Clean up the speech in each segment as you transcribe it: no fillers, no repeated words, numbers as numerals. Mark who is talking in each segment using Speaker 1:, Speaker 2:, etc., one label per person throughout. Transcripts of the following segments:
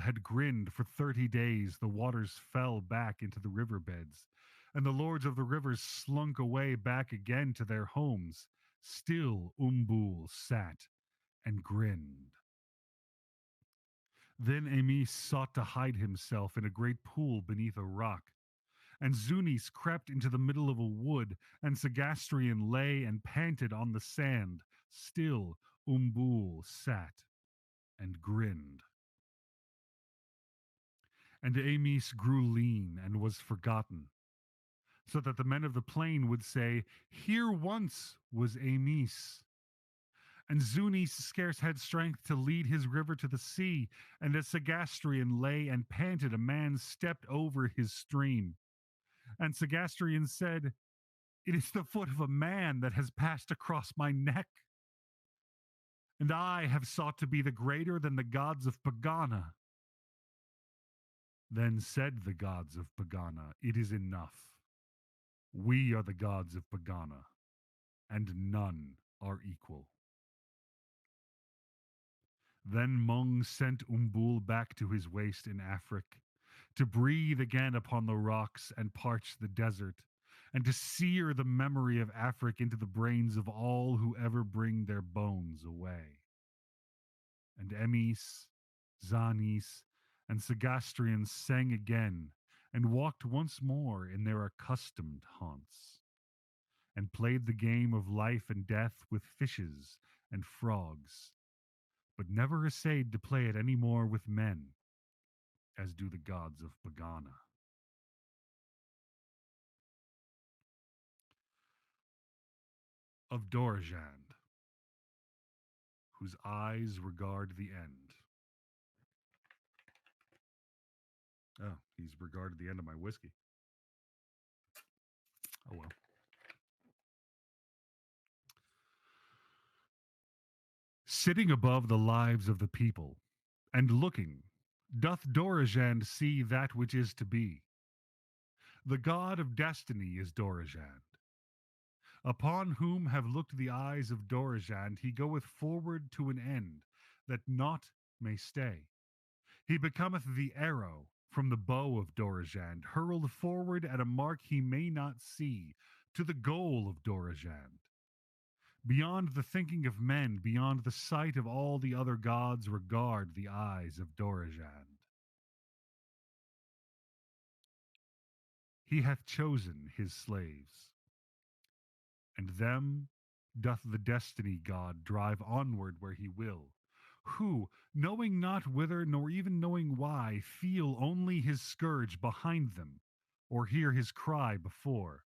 Speaker 1: had grinned for 30 days, the waters fell back into the riverbeds, and the lords of the rivers slunk away back again to their homes. Still Umbul sat and grinned. Then Amis sought to hide himself in a great pool beneath a rock, and Zunis crept into the middle of a wood, and Sagastrian lay and panted on the sand. Still Umbul sat and grinned. And Amis grew lean and was forgotten, so that the men of the plain would say, "Here once was Amis." And Zunis scarce had strength to lead his river to the sea, and as Sagastrian lay and panted, a man stepped over his stream. And Sagastrian said, "It is the foot of a man that has passed across my neck. And I have sought to be the greater than the gods of Pegāna." Then said the gods of Pegāna, "It is enough. We are the gods of Pegāna, and none are equal." Then Mung sent Umbul back to his waste in Afric, to breathe again upon the rocks and parch the desert, and to sear the memory of Afric into the brains of all who ever bring their bones away. And Emis, Zanis, and Sagastrian sang again, and walked once more in their accustomed haunts, and played the game of life and death with fishes and frogs, but never essayed to play it any more with men, as do the gods of Pegāna. Of Dorajand, whose eyes regard the end. Oh, he's regarded the end of my whiskey. Oh well. Sitting above the lives of the people, and looking, doth Dorajand see that which is to be. The god of destiny is Dorajand. Upon whom have looked the eyes of Dorajand, he goeth forward to an end, that naught may stay. He becometh the arrow from the bow of Dorajand, hurled forward at a mark he may not see, to the goal of Dorajand. Beyond the thinking of men, beyond the sight of all the other gods, regard the eyes of Dorajand. He hath chosen his slaves, and them doth the destiny god drive onward where he will, who, knowing not whither, nor even knowing why, feel only his scourge behind them, or hear his cry before.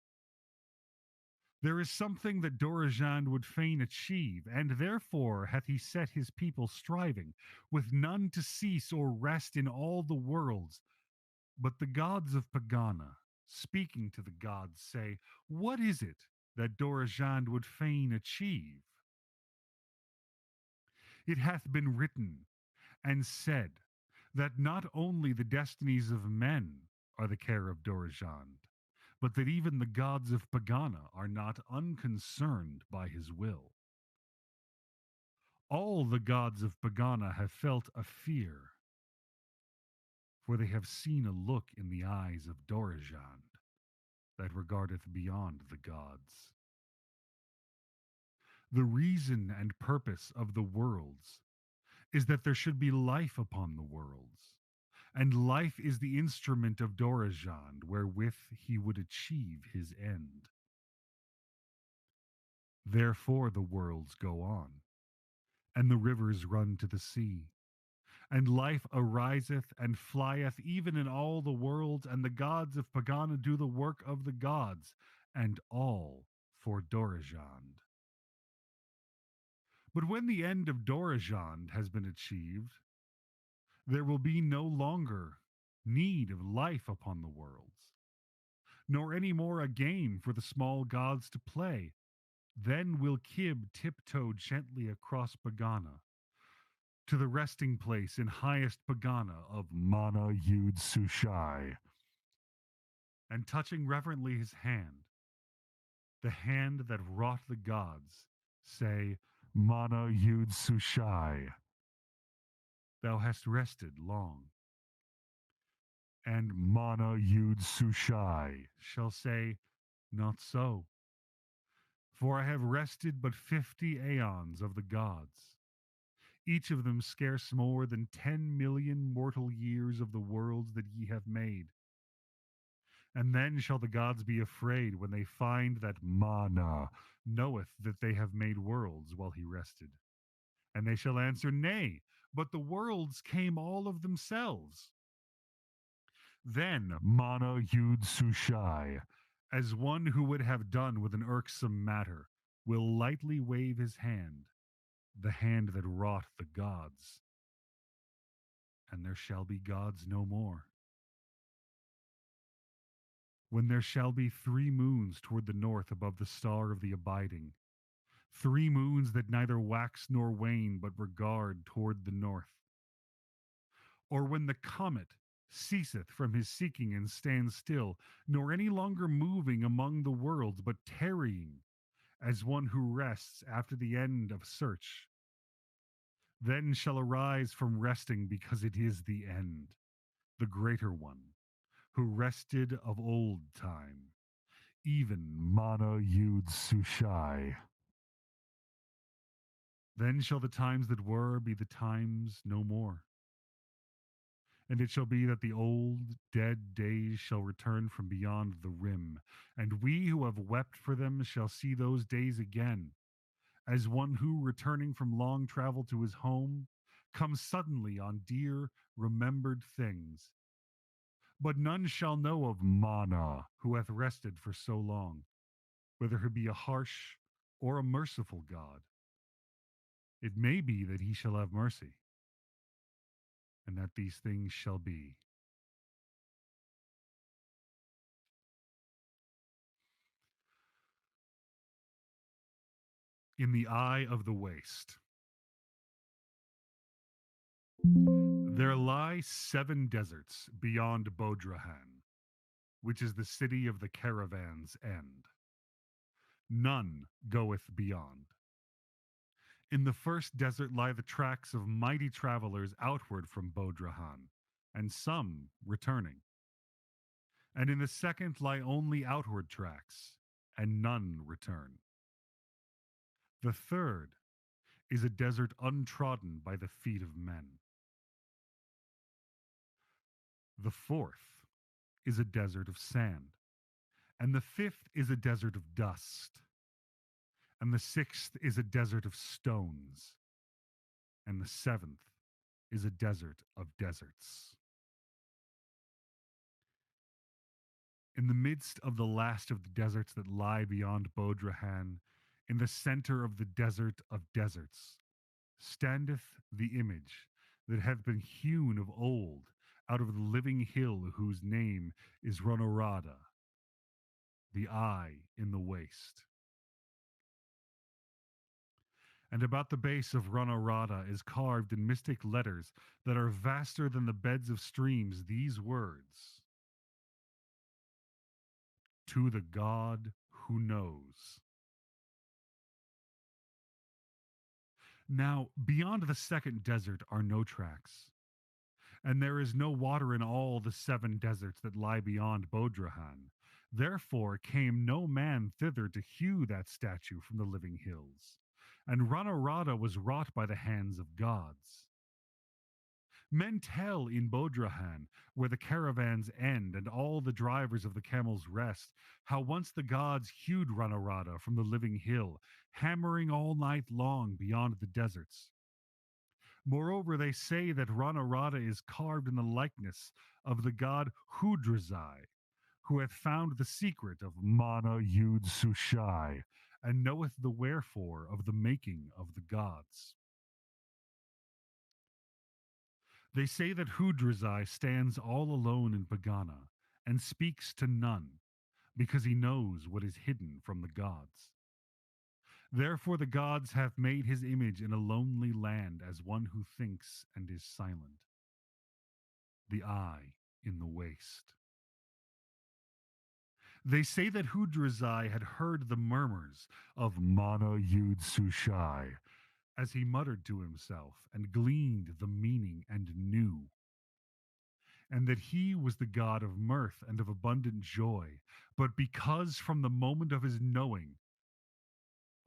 Speaker 1: There is something that Dorajand would fain achieve, and therefore hath he set his people striving, with none to cease or rest in all the worlds. But the gods of Pegāna, speaking to the gods, say, "What is it that Dorajand would fain achieve?" It hath been written and said that not only the destinies of men are the care of Dorajand, but that even the gods of Pegāna are not unconcerned by his will. All the gods of Pegāna have felt a fear, for they have seen a look in the eyes of Dorajand that regardeth beyond the gods. The reason and purpose of the worlds is that there should be life upon the worlds, and life is the instrument of Dorajand wherewith he would achieve his end. Therefore the worlds go on, and the rivers run to the sea, and life ariseth and flieth even in all the worlds, and the gods of Pegāna do the work of the gods, and all for Dorajand. But when the end of Dorajand has been achieved, there will be no longer need of life upon the worlds, nor any more a game for the small gods to play. Then will Kib tiptoe gently across Pegāna to the resting place in highest Pegāna of Mana Yud Sushai, and touching reverently his hand, the hand that wrought the gods, say, "Mana Yud Sushai, thou hast rested long And Mana Yud Sushai shall say, not so. For I have rested but 50 aeons of the gods, each of them scarce more than 10,000,000 mortal years of the worlds that ye have made. And then shall the gods be afraid when they find that Mana knoweth that they have made worlds while he rested. And they shall answer, nay, but the worlds came all of themselves. Then Mana Yud Sushai, as one who would have done with an irksome matter, will lightly wave his hand, the hand that wrought the gods, and there shall be gods no more. When there shall be 3 moons toward the north above the star of the abiding, 3 moons that neither wax nor wane but regard toward the north. Or when the comet ceaseth from his seeking and stands still, nor any longer moving among the worlds, but tarrying as one who rests after the end of search, then shall arise from resting because it is the end, the greater one, who rested of old time, even Mana Yud Sushai. Then shall the times that were be the times no more. And it shall be that the old dead days shall return from beyond the rim, and we who have wept for them shall see those days again, as one who, returning from long travel to his home, comes suddenly on dear, remembered things. But none shall know of Mana, who hath rested for so long, whether he be a harsh or a merciful God. It may be that he shall have mercy, and that these things shall be. In the eye of the waste, there lie 7 deserts beyond Bodrahan, which is the city of the caravan's end. None goeth beyond. In the first desert lie the tracks of mighty travelers outward from Bodrahan, and some returning. And in the second lie only outward tracks, and none return. The third is a desert untrodden by the feet of men. The fourth is a desert of sand, and the fifth is a desert of dust, and the sixth is a desert of stones, and the seventh is a desert of deserts. In the midst of the last of the deserts that lie beyond Bodrahan, in the center of the desert of deserts, standeth the image that hath been hewn of old out of the living hill whose name is Ronorada, the eye in the waste. And about the base of Ronorada is carved in mystic letters that are vaster than the beds of streams these words: to the God who knows. Now, beyond the second desert are no tracks, and there is no water in all the 7 deserts that lie beyond Bodrahan. Therefore came no man thither to hew that statue from the living hills, and Ranarada was wrought by the hands of gods. Men tell in Bodrahan, where the caravans end and all the drivers of the camels rest, how once the gods hewed Ranarada from the living hill, hammering all night long beyond the deserts. Moreover, they say that Ranarada is carved in the likeness of the god Hudrazai, who hath found the secret of Mana Yud Sushai, and knoweth the wherefore of the making of the gods. They say that Hudrazai stands all alone in Pegāna, and speaks to none, because he knows what is hidden from the gods. Therefore the gods have made his image in a lonely land as one who thinks and is silent. The eye in the waste. They say that Hudrazai had heard the murmurs of Mana Yud Sushai as he muttered to himself and gleaned the meaning and knew. and that he was the God of mirth and of abundant joy, but because from the moment of his knowing,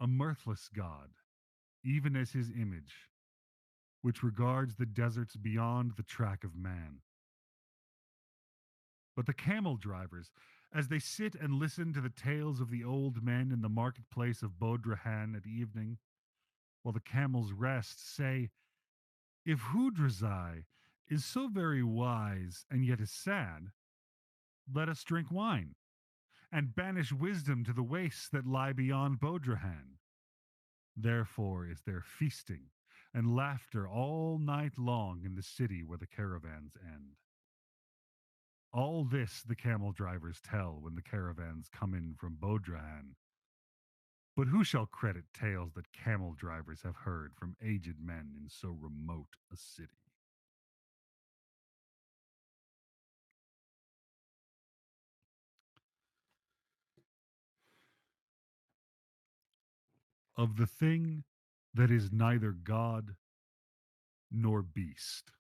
Speaker 1: a mirthless God, even as his image, which regards the deserts beyond the track of man. But the camel drivers, as they sit and listen to the tales of the old men in the marketplace of Bodrahan at evening, while the camels rest, say, if Hudrazai is so very wise and yet is sad, let us drink wine, and banish wisdom to the wastes that lie beyond Bodrahan. Therefore is there feasting and laughter all night long in the city where the caravans end. All this the camel drivers tell when the caravans come in from Bodrahan. But who shall credit tales that camel drivers have heard from aged men in so remote a city? Of the thing that is neither God nor beast.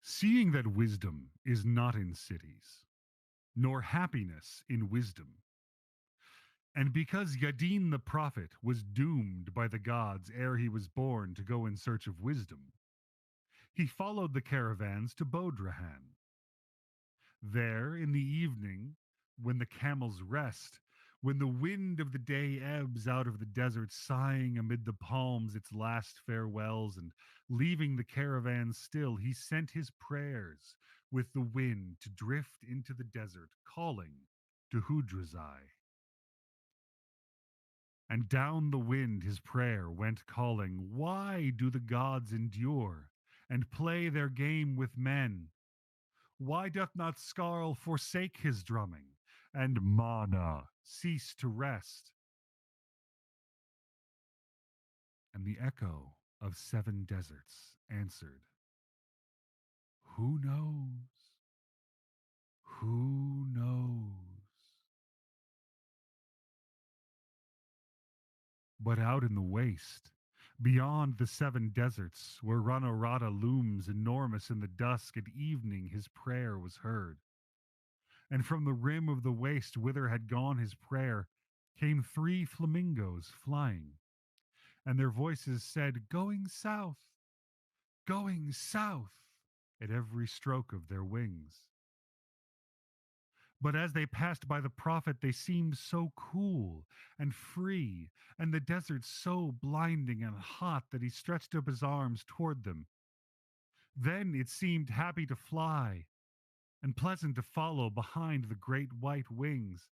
Speaker 1: Seeing that wisdom is not in cities, nor happiness in wisdom, and because Yadin the prophet was doomed by the gods ere he was born to go in search of wisdom, he followed the caravans to Bodrahan. There, in the evening, when the camels rest, when the wind of the day ebbs out of the desert, sighing amid the palms its last farewells, and leaving the caravan still, he sent his prayers with the wind to drift into the desert, calling to Hudrazai. And down the wind his prayer went calling, why do the gods endure and play their game with men? Why doth not Skarl forsake his drumming, and Mana cease to rest? And the echo of seven deserts answered, who knows? Who knows? But out in the waste, beyond the seven deserts, where Ranorada looms enormous in the dusk at evening, his prayer was heard. And from the rim of the waste whither had gone his prayer came three flamingos flying, and their voices said, going south, going south, at every stroke of their wings. But as they passed by the prophet, they seemed so cool and free, and the desert so blinding and hot that he stretched up his arms toward them. Then it seemed happy to fly and pleasant to follow behind the great white wings.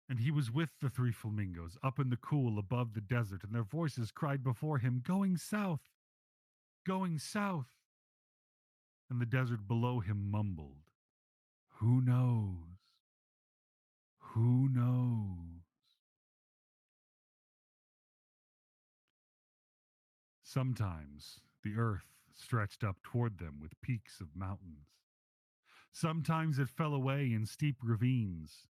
Speaker 1: And he was with the three flamingos up in the cool above the desert, and their voices cried before him, going south, going south. And the desert below him mumbled, who knows? Who knows? Sometimes the earth stretched up toward them with peaks of mountains. Sometimes it fell away in steep ravines.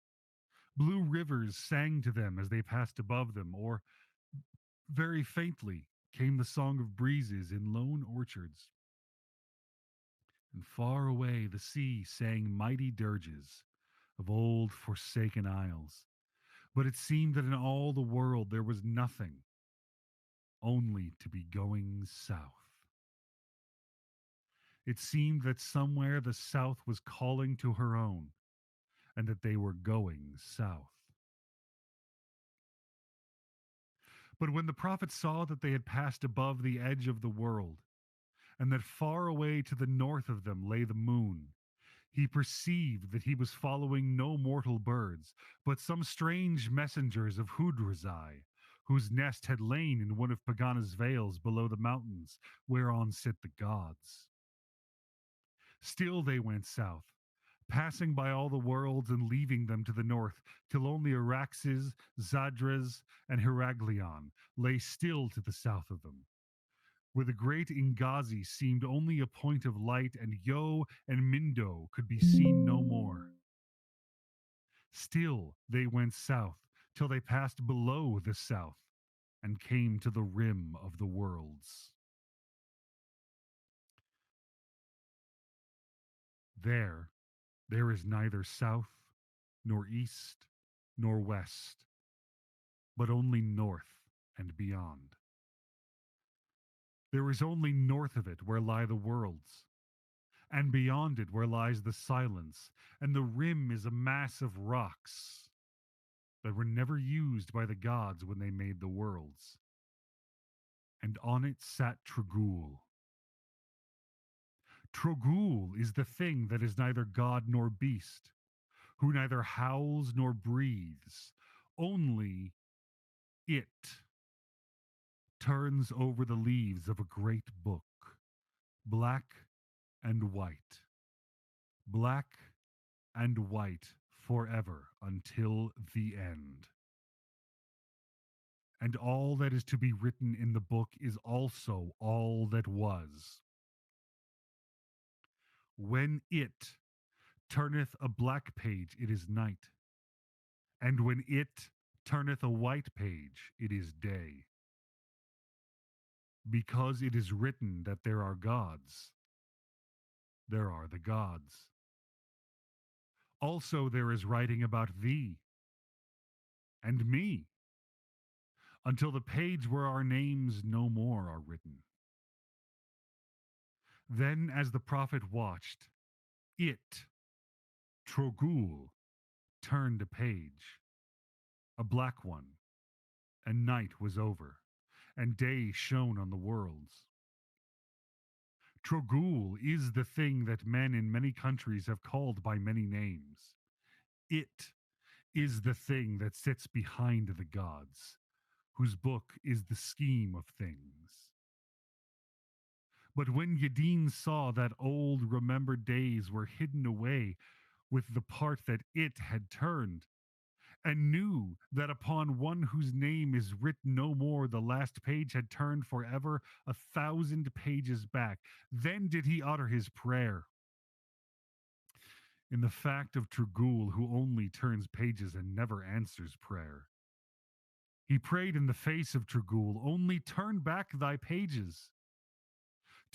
Speaker 1: Blue rivers sang to them as they passed above them, or very faintly came the song of breezes in lone orchards. And far away the sea sang mighty dirges of old forsaken isles. But it seemed that in all the world there was nothing, only to be going south. It seemed that somewhere the south was calling to her own, and that they were going south. But when the prophet saw that they had passed above the edge of the world, and that far away to the north of them lay the moon, he perceived that he was following no mortal birds, but some strange messengers of Hudrazai, whose nest had lain in one of Pegāna's vales below the mountains, whereon sit the gods. Still they went south, passing by all the worlds and leaving them to the north, till only Araxes, Zadras, and Heraglion lay still to the south of them, where the great Ingazi seemed only a point of light, and Yo and Mindo could be seen no more. Still they went south, till they passed below the south and came to the rim of the worlds. There, there is neither south, nor east, nor west, but only north and beyond. There is only north of it where lie the worlds, and beyond it where lies the silence, and the rim is a mass of rocks that were never used by the gods when they made the worlds. And on it sat Tragul. Trogul is the thing that is neither god nor beast, who neither howls nor breathes, only it turns over the leaves of a great book, black and white, black and white forever until the end. And all that is to be written in the book is also all that was. When it turneth a black page, it is night, and when it turneth a white page, it is day. Because it is written that there are gods, there are the gods. Also, there is writing about thee and me, until the page where our names no more are written. Then, as the prophet watched, it, Trogul, turned a page, a black one, and night was over, and day shone on the worlds. Trogul is the thing that men in many countries have called by many names. It is the thing that sits behind the gods, whose book is the scheme of things. But when Yadin saw that old remembered days were hidden away with the part that it had turned, and knew that upon one whose name is written no more the last page had turned forever 1,000 pages back, then did he utter his prayer. In the fact of Trugul, who only turns pages and never answers prayer. He prayed in the face of Trugul, only turn back thy pages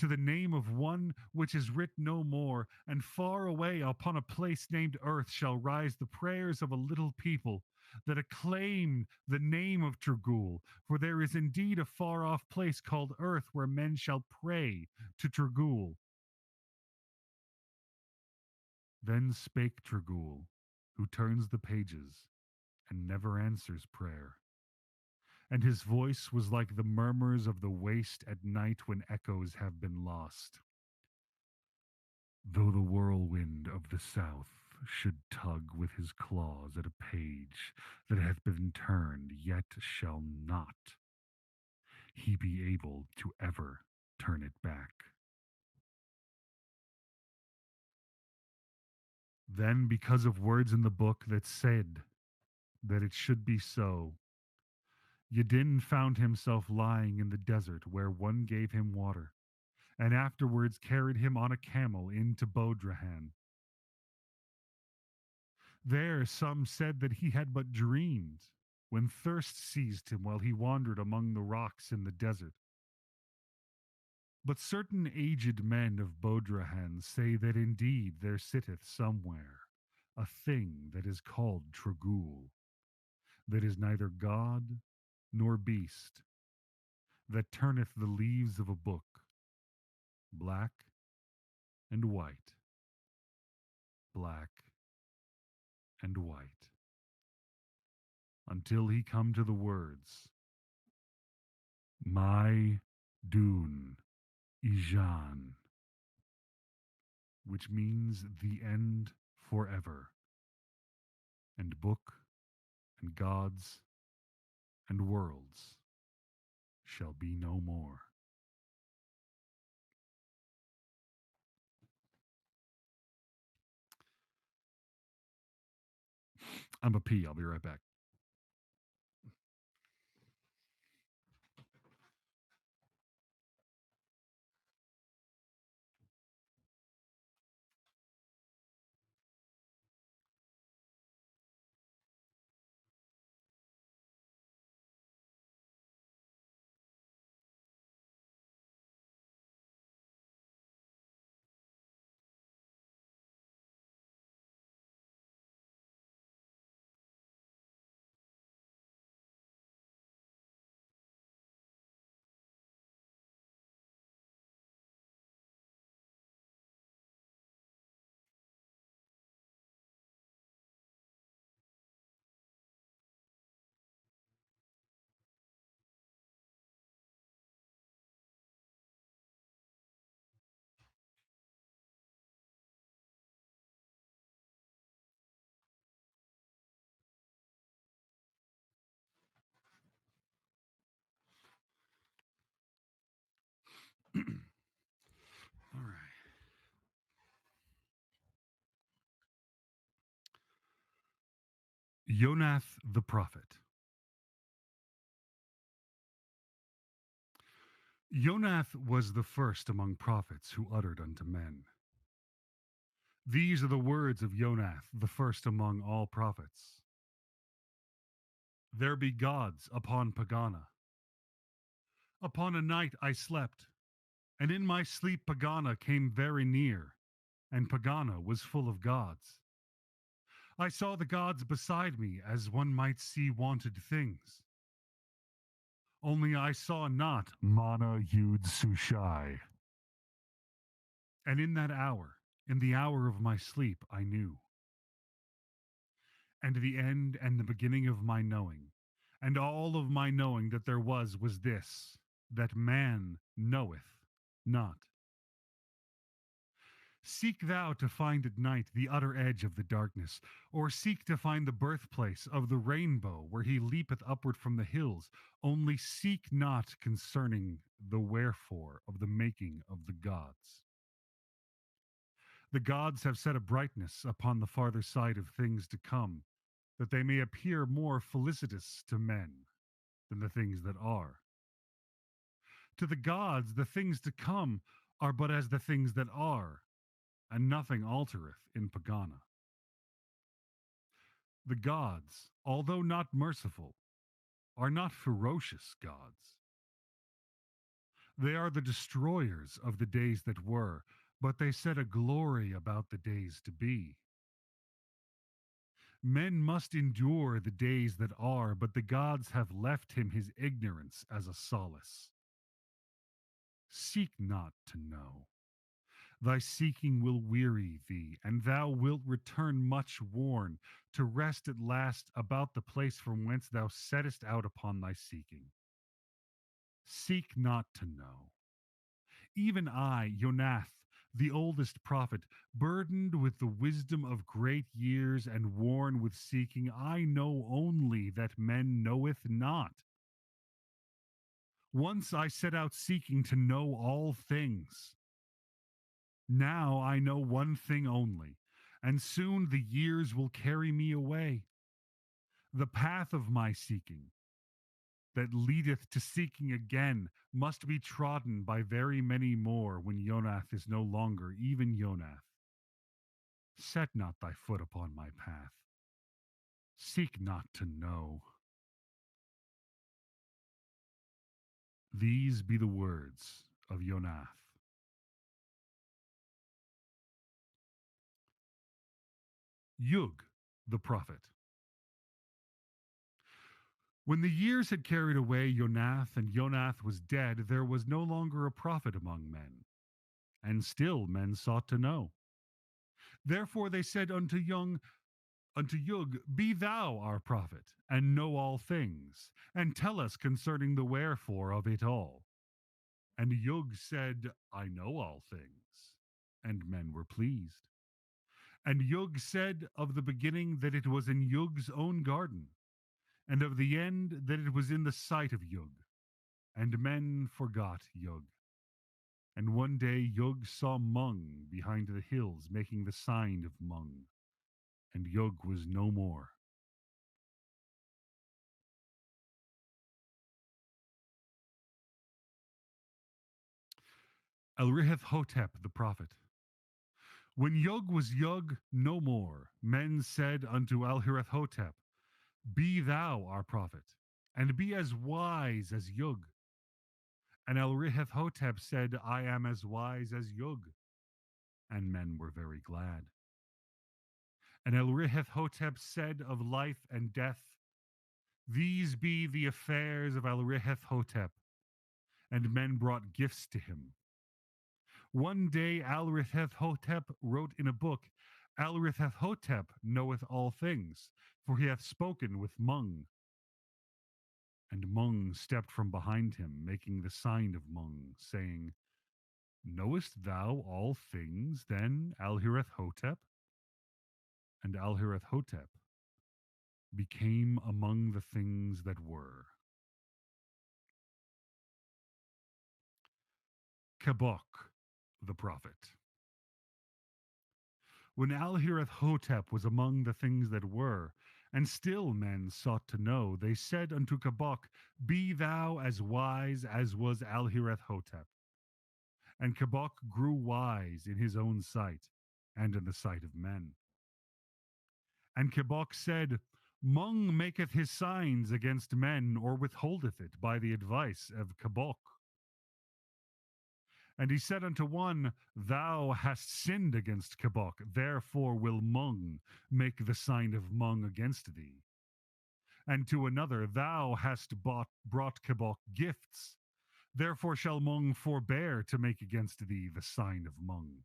Speaker 1: to the name of one which is writ no more, and far away upon a place named earth shall rise the prayers of a little people that acclaim the name of Trugul, for there is indeed a far off place called earth where men shall pray to Trugul. Then spake Trugul, who turns the pages and never answers prayer. And his voice was like the murmurs of the waste at night when echoes have been lost. Though the whirlwind of the south should tug with his claws at a page that hath been turned, yet shall not he be able to ever turn it back. Then, because of words in the book that said that it should be so, Yadin found himself lying in the desert where one gave him water, and afterwards carried him on a camel into Bodrahan. There some said that he had but dreamed, when thirst seized him while he wandered among the rocks in the desert. But certain aged men of Bodrahan say that indeed there sitteth somewhere a thing that is called Tragul, that is neither god nor beast, that turneth the leaves of a book, black and white, black and white, until he come to the words, My Dune Ijan, which means the end forever, and book and gods and worlds shall be no more. I'm a pee. I'll be right back. Yonath the prophet. Yonath was the first among prophets who uttered unto men. These are the words of Yonath, the first among all prophets. There be gods upon Pegāna. Upon a night I slept, and in my sleep Pegāna came very near, and Pegāna was full of gods. I saw the gods beside me as one might see wanted things. Only I saw not Mana Yud Sushai. And in that hour, in the hour of my sleep, I knew. And the end and the beginning of my knowing, and all of my knowing that there was this, that man knoweth not. Seek thou to find at night the utter edge of the darkness, or seek to find the birthplace of the rainbow where he leapeth upward from the hills, only seek not concerning the wherefore of the making of the gods. The gods have set a brightness upon the farther side of things to come, that they may appear more felicitous to men than the things that are. To the gods, the things to come are but as the things that are, and nothing altereth in Pegāna. The gods, although not merciful, are not ferocious gods. They are the destroyers of the days that were, but they set a glory about the days to be. Men must endure the days that are, but the gods have left him his ignorance as a solace. Seek not to know. Thy seeking will weary thee, and thou wilt return much worn, to rest at last about the place from whence thou settest out upon thy seeking. Seek not to know. Even I, Yonath, the oldest prophet, burdened with the wisdom of great years and worn with seeking, I know only that men knoweth not. Once I set out seeking to know all things. Now I know one thing only, and soon the years will carry me away. The path of my seeking, that leadeth to seeking again, must be trodden by very many more when Yonath is no longer even Yonath. Set not thy foot upon my path. Seek not to know. These be the words of Yonath. Yug, the prophet. When the years had carried away Yonath, and Yonath was dead, there was no longer a prophet among men, and still men sought to know. Therefore they said unto Yug, Be thou our prophet, and know all things, and tell us concerning the wherefore of it all. And Yug said, I know all things. And men were pleased. And Yug said of the beginning that it was in Yug's own garden, and of the end that it was in the sight of Yug. And men forgot Yug. And one day Yug saw Mung behind the hills making the sign of Mung, and Yug was no more. Elrihith Hotep the prophet. When Yug was Yug no more, men said unto Alhireth Hotep, Be thou our prophet, and be as wise as Yug. And Elrihith Hotep said, I am as wise as Yug. And men were very glad. And Elrihith Hotep said of life and death, These be the affairs of Elrihith Hotep. And men brought gifts to him. One day Alritheth Hotep wrote in a book, Alritheth Hotep knoweth all things, for he hath spoken with Mung. And Mung stepped from behind him, making the sign of Mung, saying, Knowest thou all things, then, Alhireth Hotep? And Alhireth Hotep became among the things that were. Kabok, the prophet. When Alhireth Hotep was among the things that were, And still men sought to know. They said unto Kabok, Be thou as wise as was Alhireth Hotep. And Kabok grew wise in his own sight and in the sight of men. And Kabok said, Mung maketh his signs against men, or withholdeth it by the advice of Kabok. And he said unto one, Thou hast sinned against Kabok, therefore will Mung make the sign of Mung against thee. And to another, Thou hast brought Kabok gifts, therefore shall Mung forbear to make against thee the sign of Mung.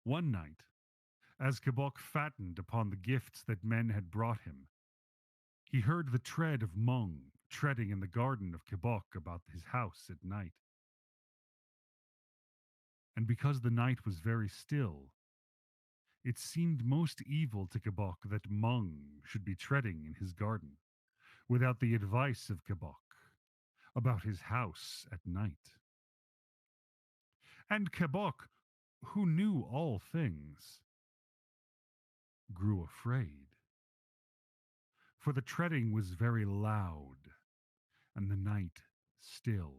Speaker 1: One night, as Kabok fattened upon the gifts that men had brought him, he heard the tread of Mung treading in the garden of Kabok about his house at night. And because the night was very still, it seemed most evil to Kabok that Mung should be treading in his garden, without the advice of Kabok, about his house at night. And Kabok, who knew all things, grew afraid. For the treading was very loud, and the night still.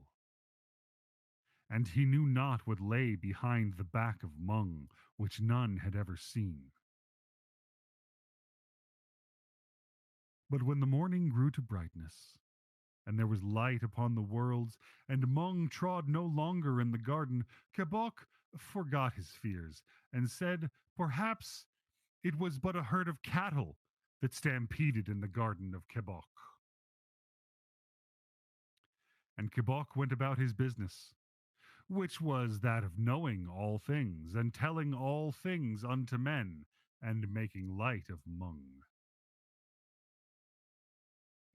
Speaker 1: And he knew not what lay behind the back of Mung, which none had ever seen. But when the morning grew to brightness, and there was light upon the worlds, and Mung trod no longer in the garden, Kabok forgot his fears, and said, Perhaps it was but a herd of cattle that stampeded in the garden of Kabok. And Kabok went about his business, which was that of knowing all things, and telling all things unto men, and making light of Mung.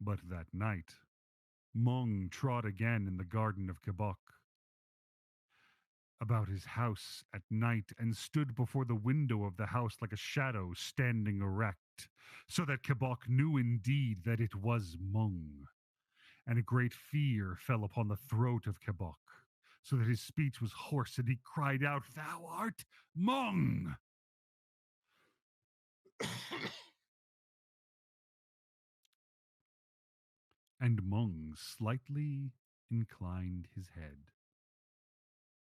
Speaker 1: But that night Mung trod again in the garden of Kabok, about his house at night, and stood before the window of the house like a shadow standing erect, so that Kabok knew indeed that it was Mung. And a great fear fell upon the throat of Kabok, so that his speech was hoarse, and he cried out, Thou art Mung! And Mung slightly inclined his head,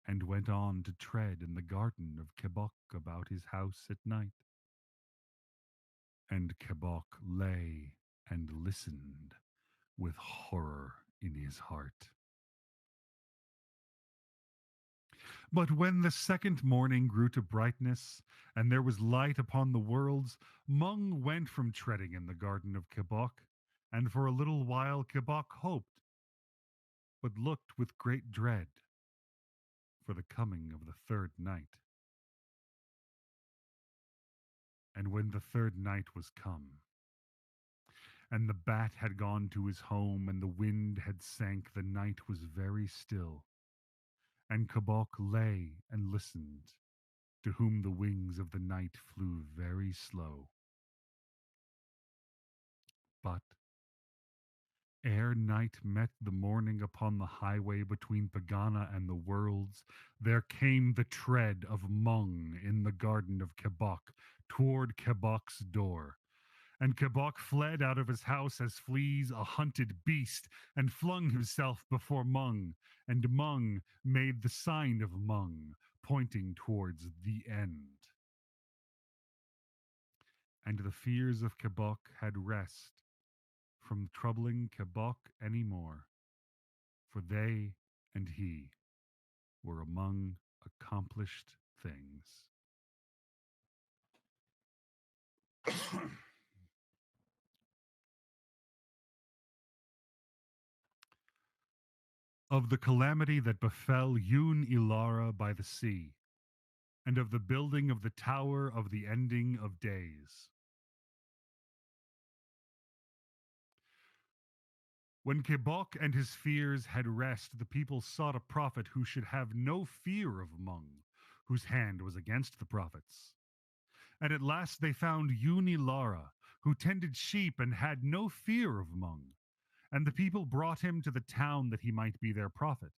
Speaker 1: and went on to tread in the garden of Kabok about his house at night. And Kabok lay and listened with horror in his heart. But when the second morning grew to brightness, and there was light upon the worlds, Mung went from treading in the garden of Kabok, and for a little while Kabok hoped, but looked with great dread for the coming of the third night. And when the third night was come, and the bat had gone to his home, and the wind had sank, the night was very still. And Kabok lay and listened, to whom the wings of the night flew very slow. But ere night met the morning upon the highway between Pegāna and the worlds, there came the tread of Mung in the garden of Kabok toward Kabok's door. And Kabok fled out of his house as flees a hunted beast, and flung himself before Mung, and Mung made the sign of Mung, pointing towards the end. And the fears of Kabok had rest from troubling Kabok any more, for they and he were among accomplished things. Of the calamity that befell Yun Ilara by the sea, and of the building of the tower of the ending of days. When Kabok and his fears had rest, the people sought a prophet who should have no fear of Mung, whose hand was against the prophets. And at last they found Unilara, who tended sheep and had no fear of Mung. And the people brought him to the town that he might be their prophet.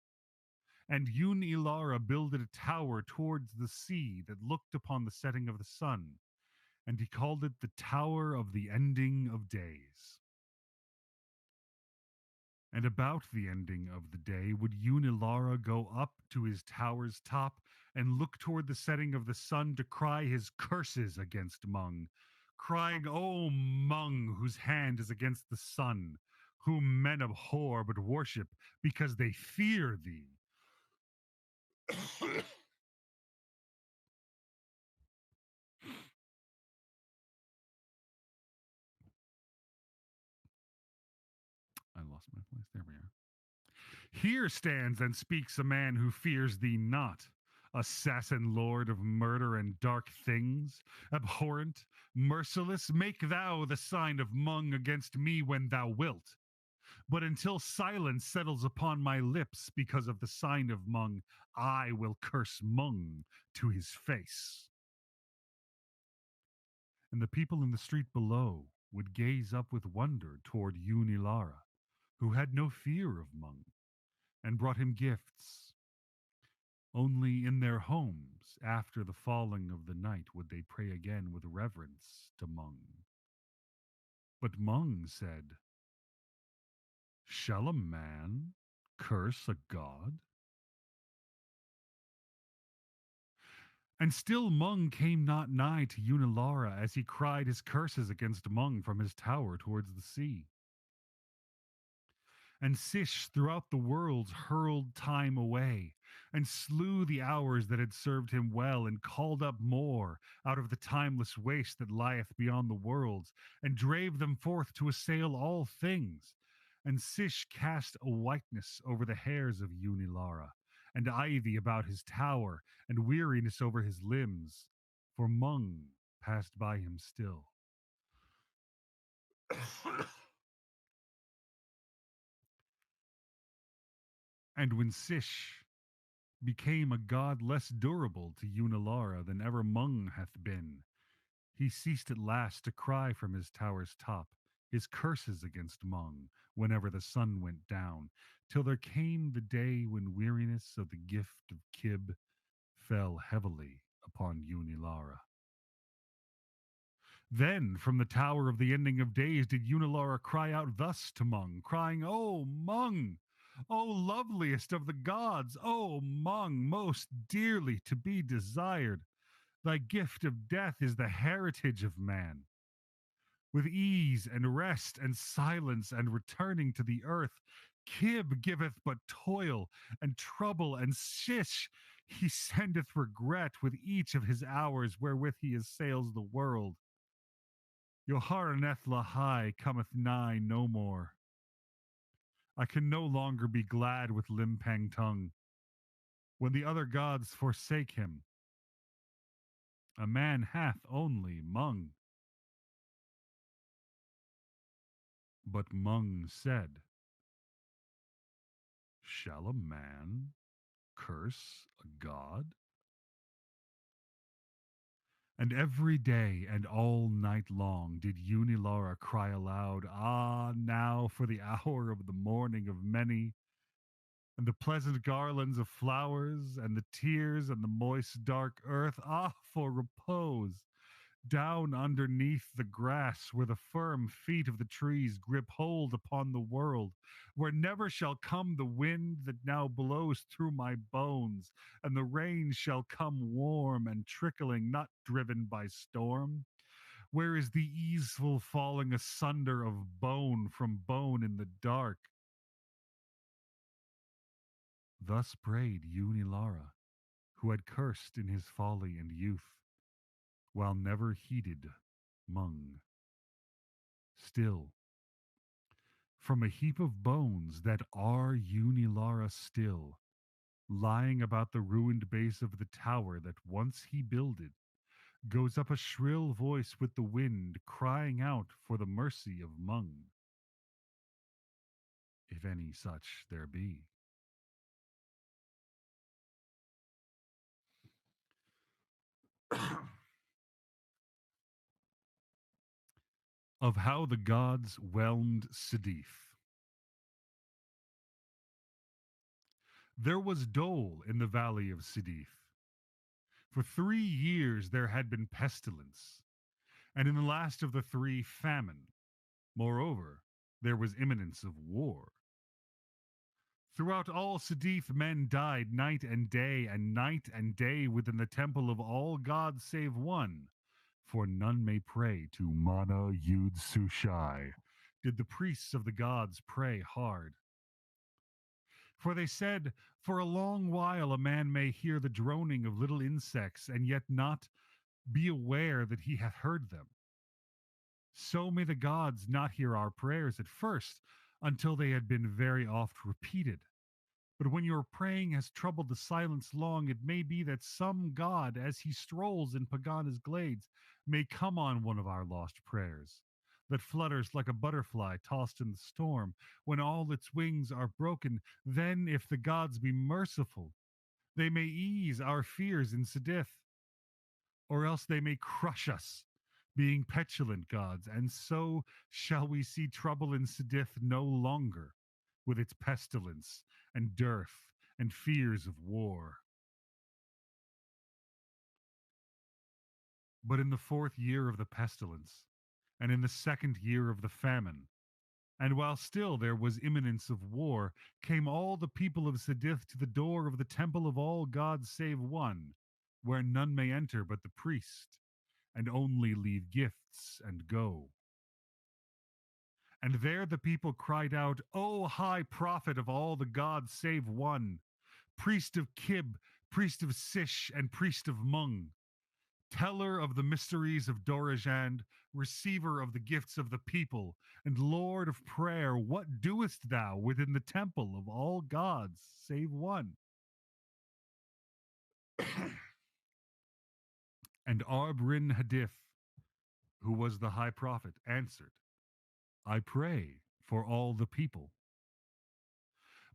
Speaker 1: And Unilara builded a tower towards the sea that looked upon the setting of the sun. and he called it the Tower of the Ending of Days. And about the ending of the day would Unilara go up to his tower's top and look toward the setting of the sun to cry his curses against Mung, crying, O Mung, whose hand is against the sun, whom men abhor but worship because they fear thee. I lost my place. There we are. Here stands and speaks a man who fears thee not, assassin lord of murder and dark things, abhorrent, merciless, make thou the sign of Mung against me when thou wilt. But until silence settles upon my lips because of the sign of Mung, I will curse Mung to his face. And the people in the street below would gaze up with wonder toward Unilara, who had no fear of Mung, and brought him gifts. Only in their homes, after the falling of the night, would they pray again with reverence to Mung. But Mung said, Shall a man curse a god? And still Mung came not nigh to Unilara as he cried his curses against Mung from his tower towards the sea. And Sish throughout the worlds hurled time away, and slew the hours that had served him well, and called up more out of the timeless waste that lieth beyond the worlds, and drave them forth to assail all things. And Sish cast a whiteness over the hairs of Unilara, and ivy about his tower, and weariness over his limbs, for Mung passed by him still. And when Sish became a god less durable to Unilara than ever Mung hath been, he ceased at last to cry from his tower's top his curses against Mung whenever the sun went down, till there came the day when weariness of the gift of Kib fell heavily upon Unilara. Then from the tower of the ending of days did Unilara cry out thus to Mung, crying, O Mung! O loveliest of the gods! O Mung, most dearly to be desired! Thy gift of death is the heritage of man. With ease and rest and silence and returning to the earth, Kib giveth but toil and trouble, and Shish he sendeth regret with each of his hours wherewith he assails the world. Yoharaneth Lahai cometh nigh no more. I can no longer be glad with Limpang Tung. When the other gods forsake him, a man hath only Mung. But Mung said, Shall a man curse a god? And every day and all night long did Unilara cry aloud, Ah, now for the hour of the morning of many, and the pleasant garlands of flowers, and the tears and the moist dark earth, ah, for repose, down underneath the grass, where the firm feet of the trees grip hold upon the world, where never shall come the wind that now blows through my bones, and the rain shall come warm and trickling, not driven by storm. Where is the easeful falling asunder of bone from bone in the dark? Thus prayed Unilara, who had cursed in his folly and youth, while never heeded Mung. Still, from a heap of bones that are Unilara still, lying about the ruined base of the tower that once he builded, goes up a shrill voice with the wind, crying out for the mercy of Mung, if any such there be. Of how the gods whelmed Sidif. There was dole in the valley of Sidif. For 3 years there had been pestilence, and in the last of the three, famine. Moreover, there was imminence of war. Throughout all Sidith, men died night and day within the temple of all gods save one, for none may pray to Mana Yud Sushai. Did the priests of the gods pray hard? For they said, for a long while a man may hear the droning of little insects, and yet not be aware that he hath heard them. So may the gods not hear our prayers at first, until they had been very oft repeated. But when your praying has troubled the silence long, it may be that some god, as he strolls in Pegāna's glades, may come on one of our lost prayers, that flutters like a butterfly tossed in the storm. When all its wings are broken, then, if the gods be merciful, they may ease our fears in Sidith, or else they may crush us, being petulant gods, and so shall we see trouble in Sidith no longer, with its pestilence and dearth and fears of war. But in the fourth year of the pestilence, and in the second year of the famine, and while still there was imminence of war, came all the people of Sidith to the door of the temple of all gods save one, where none may enter but the priest, and only leave gifts and go. And there the people cried out, O high prophet of all the gods save one, priest of Kib, priest of Sish, and priest of Mung, teller of the mysteries of Dorajand, receiver of the gifts of the people, and Lord of prayer, what doest thou within the temple of all gods save one? And Arbrin Hadith, who was the high prophet, answered, I pray for all the people.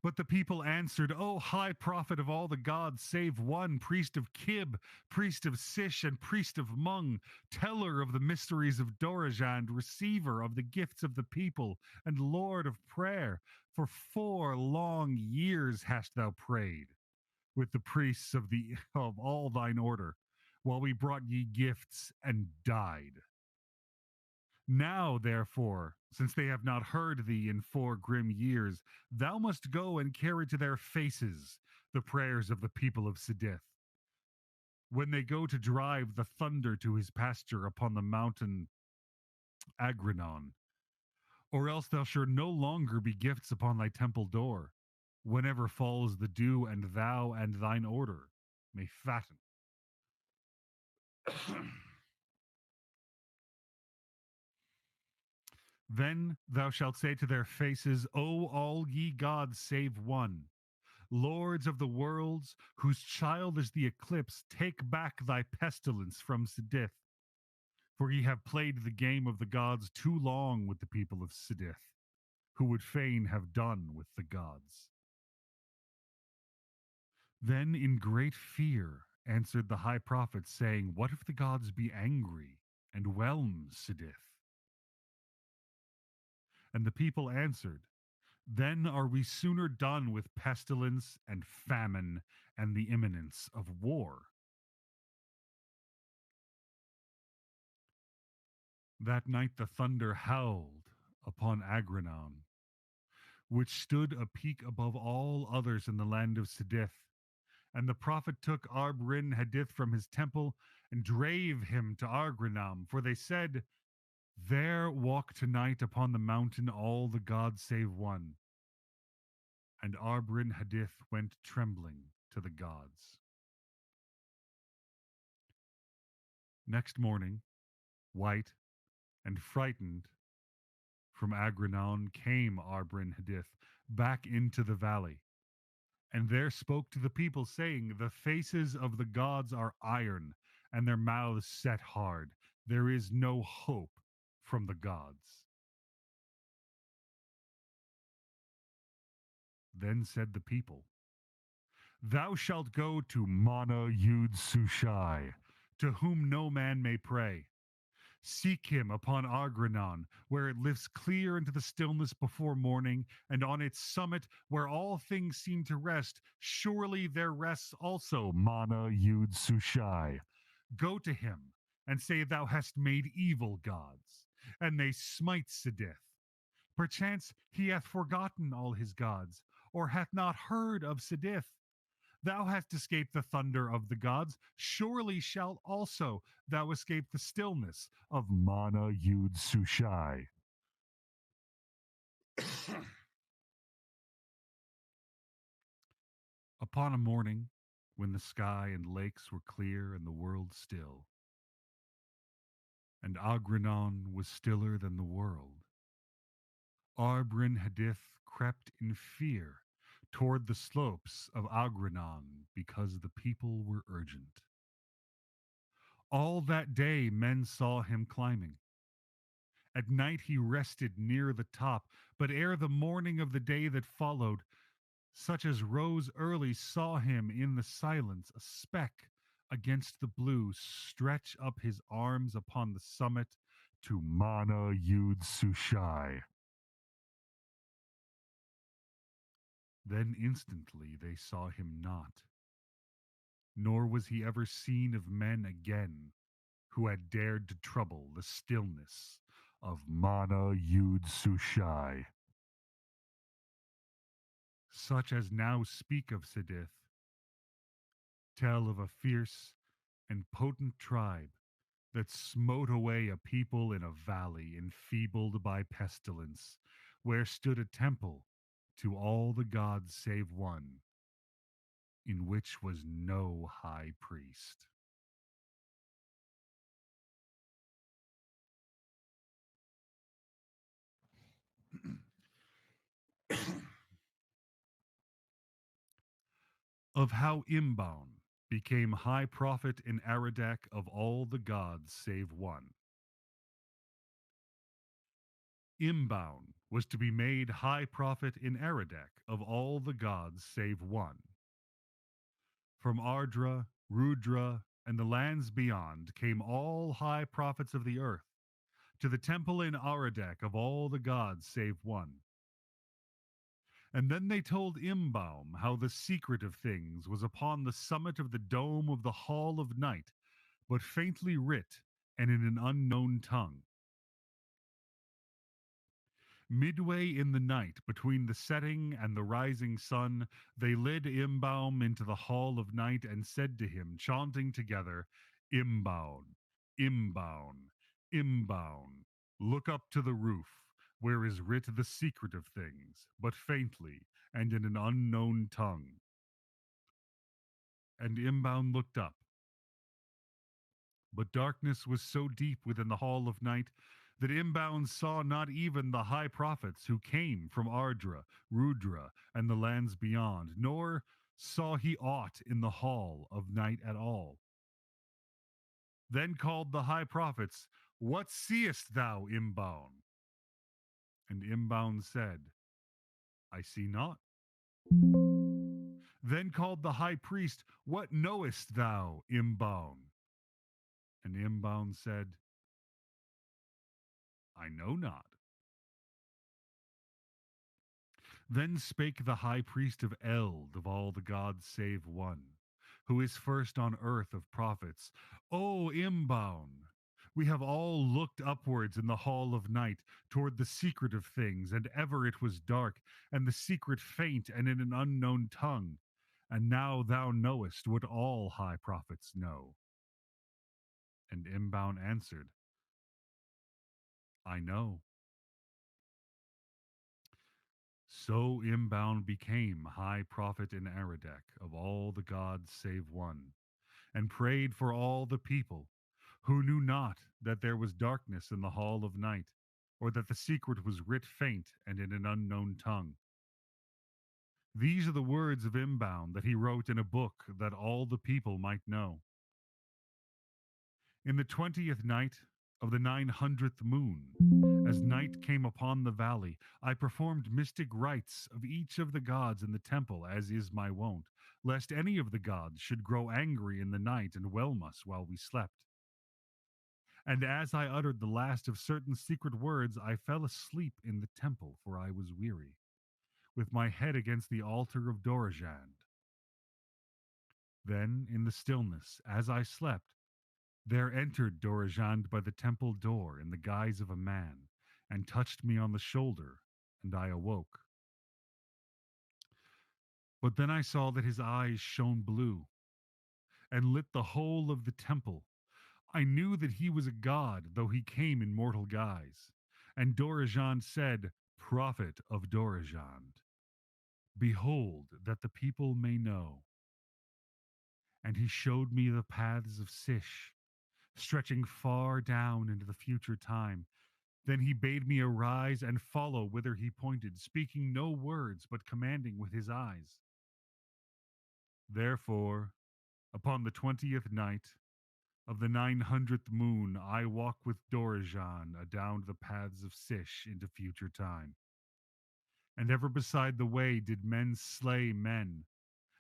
Speaker 1: But the people answered, O high prophet of all the gods, save one, priest of Kib, priest of Sish, and priest of Mung, teller of the mysteries of Dorajand, receiver of the gifts of the people, and Lord of prayer. For 4 long years hast thou prayed with the priests of all thine order, while we brought ye gifts and died. Now, therefore, since they have not heard thee in 4 grim years, thou must go and carry to their faces the prayers of the people of Sidith, when they go to drive the thunder to his pasture upon the mountain Agrinon. Or else thou shalt no longer be gifts upon thy temple door, whenever falls the dew, and thou and thine order may fatten. Then thou shalt say to their faces, O all ye gods save one, lords of the worlds, whose child is the eclipse, take back thy pestilence from Sidith, for ye have played the game of the gods too long with the people of Sidith, who would fain have done with the gods. Then in great fear answered the high prophet, saying, What if the gods be angry and whelm Sidith? And the people answered, Then are we sooner done with pestilence and famine and the imminence of war. That night the thunder howled upon Agrinon, which stood a peak above all others in the land of Sidith. And the prophet took Arbrin Hadith from his temple and drave him to Agrinon, for they said, There walk tonight upon the mountain all the gods save one. And Arbrin Hadith went trembling to the gods. Next morning, white and frightened from Agrinon came Arbrin Hadith back into the valley, and there spoke to the people, saying, The faces of the gods are iron, and their mouths set hard. There is no hope from the gods. Then said the people, Thou shalt go to Mana Yud Sushai, to whom no man may pray. Seek him upon Agrinon, where it lifts clear into the stillness before morning, and on its summit, where all things seem to rest, surely there rests also Mana Yud Sushai. Go to him, and say thou hast made evil gods, and they smite Sidith. Perchance he hath forgotten all his gods, or hath not heard of Sidith. Thou hast escaped the thunder of the gods. Surely shalt also thou escape the stillness of Mana Yud Sushai. Upon a morning, when the sky and lakes were clear and the world still, and Agrinon was stiller than the world, Arbrin Hadith crept in fear toward the slopes of Agrinon because the people were urgent. All that day men saw him climbing. At night he rested near the top, but ere the morning of the day that followed, such as rose early saw him in the silence, a speck against the blue, stretch up his arms upon the summit to Mana Yud Sushai. Then instantly they saw him not, nor was he ever seen of men again who had dared to trouble the stillness of Mana Yud Sushai. Such as now speak of Sidith tell of a fierce and potent tribe that smote away a people in a valley enfeebled by pestilence, where stood a temple to all the gods save one, in which was no high priest. Of how Imbaun became high prophet in Aradak of all the gods save one. Imbaun was to be made high prophet in Aradak of all the gods save one. From Ardra, Rudra, and the lands beyond came all high prophets of the earth, to the temple in Aradak of all the gods save one. And then they told Imbaum how the secret of things was upon the summit of the dome of the Hall of Night, but faintly writ and in an unknown tongue. Midway in the night, between the setting and the rising sun, they led Imbaum into the hall of night and said to him, chanting together, Imbaun, Imbaun, Imbaun, look up to the roof, where is writ the secret of things, but faintly and in an unknown tongue. And Imbaun looked up. But darkness was so deep within the hall of night that Imbound saw not even the high prophets who came from Ardra, Rudra, and the lands beyond, nor saw he aught in the hall of night at all. Then called the high prophets, What seest thou, Imbound? And Imbound said, I see naught. Then called the high priest, What knowest thou, Imbound? And Imbound said, I know not. Then spake the high priest of Eld of all the gods save one, who is first on earth of prophets. O Imbaun, we have all looked upwards in the hall of night toward the secret of things, and ever it was dark, and the secret faint and in an unknown tongue. And now thou knowest what all high prophets know. And Imbaun answered, I know. So Imbound became high prophet in Aradak of all the gods save one, and prayed for all the people, who knew not that there was darkness in the hall of night, or that the secret was writ faint and in an unknown tongue. These are the words of Imbound that he wrote in a book that all the people might know. In the 20th night of the 900th moon, as night came upon the valley, I performed mystic rites of each of the gods in the temple, as is my wont, lest any of the gods should grow angry in the night and whelm us while we slept. And as I uttered the last of certain secret words, I fell asleep in the temple, for I was weary, with my head against the altar of Dorajand. Then, in the stillness, as I slept, There entered Dorajand by the temple door in the guise of a man, and touched me on the shoulder, and I awoke. But then I saw that his eyes shone blue, and lit the whole of the temple. I knew that he was a god, though he came in mortal guise. And Dorajand said, Prophet of Dorajand, behold that the people may know. And he showed me the paths of Sish, stretching far down into the future time. Then he bade me arise and follow whither he pointed, speaking no words, but commanding with his eyes. Therefore, upon the 20th night of the 900th moon, I walk with Dorijan adown the paths of Sish into future time. And ever beside the way did men slay men,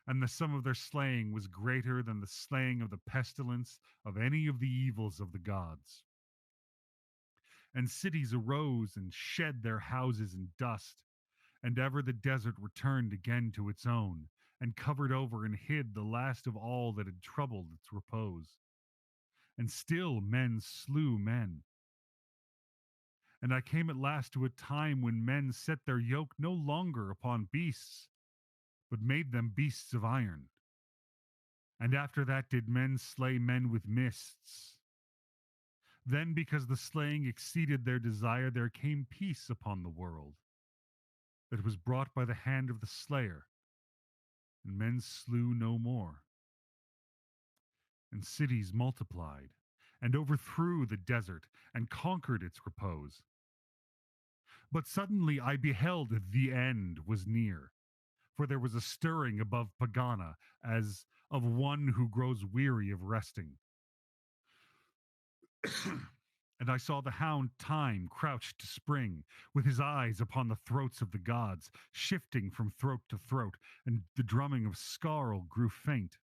Speaker 1: and the sum of their slaying was greater than the slaying of the pestilence of any of the evils of the gods. And cities arose and shed their houses in dust, and ever the desert returned again to its own, and covered over and hid the last of all that had troubled its repose. And still men slew men. And I came at last to a time when men set their yoke no longer upon beasts, but made them beasts of iron. And after that did men slay men with mists. Then, because the slaying exceeded their desire, there came peace upon the world that was brought by the hand of the slayer, and men slew no more. And cities multiplied, and overthrew the desert, and conquered its repose. But suddenly I beheld the end was near, for there was a stirring above Pegāna, as of one who grows weary of resting. And I saw the hound Time crouched to spring, with his eyes upon the throats of the gods, shifting from throat to throat, and the drumming of Skarl grew faint.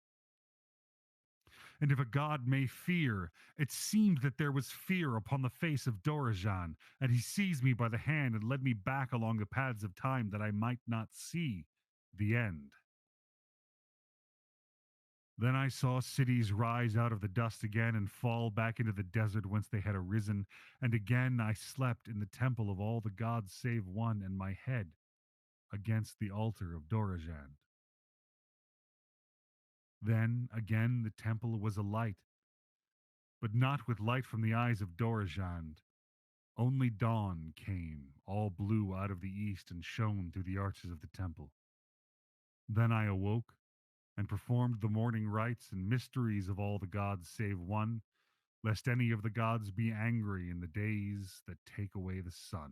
Speaker 1: And if a god may fear, it seemed that there was fear upon the face of Dorijan, and he seized me by the hand and led me back along the paths of time that I might not see the end. Then I saw cities rise out of the dust again and fall back into the desert whence they had arisen, and again I slept in the temple of all the gods save one, and my head against the altar of Dorajand. Then again the temple was alight, but not with light from the eyes of Dorajand. Only dawn came, all blue out of the east, and shone through the arches of the temple. Then I awoke and performed the morning rites and mysteries of all the gods save one, lest any of the gods be angry in the days that take away the sun.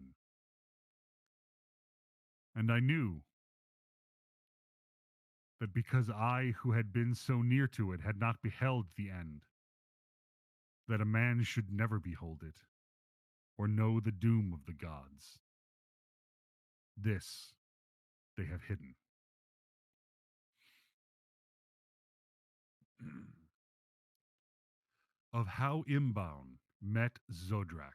Speaker 1: And I knew that because I, who had been so near to it, had not beheld the end, that a man should never behold it, or know the doom of the gods. This they have hidden. Of how Imbaun met Zodrak.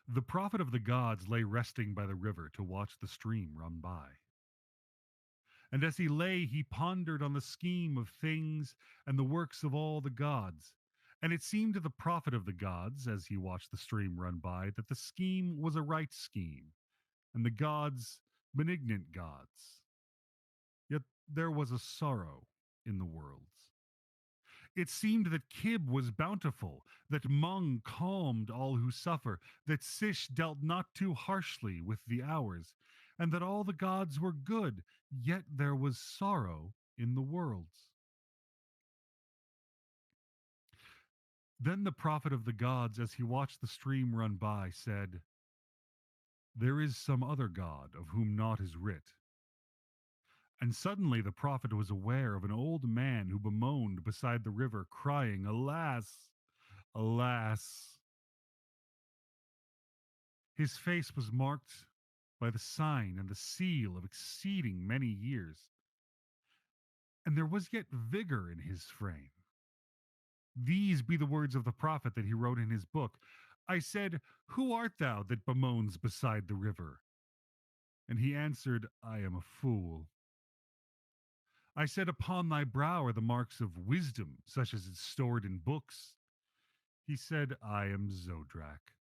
Speaker 1: The prophet of the gods lay resting by the river to watch the stream run by. And as he lay, he pondered on the scheme of things and the works of all the gods. And it seemed to the prophet of the gods, as he watched the stream run by, that the scheme was a right scheme, and the gods benignant gods. Yet there was a sorrow in the worlds. It seemed that Kib was bountiful, that Mung calmed all who suffer, that Sish dealt not too harshly with the hours, and that all the gods were good, yet there was sorrow in the worlds. Then the prophet of the gods, as he watched the stream run by, said, There is some other god of whom naught is writ. And suddenly the prophet was aware of an old man who bemoaned beside the river, crying, Alas! Alas! His face was marked by the sign and the seal of exceeding many years, and there was yet vigor in his frame. These be the words of the prophet that he wrote in his book. I said, Who art thou that bemoans beside the river? And he answered, I am a fool. I said, upon thy brow are the marks of wisdom, such as is stored in books. He said, I am Zodrak.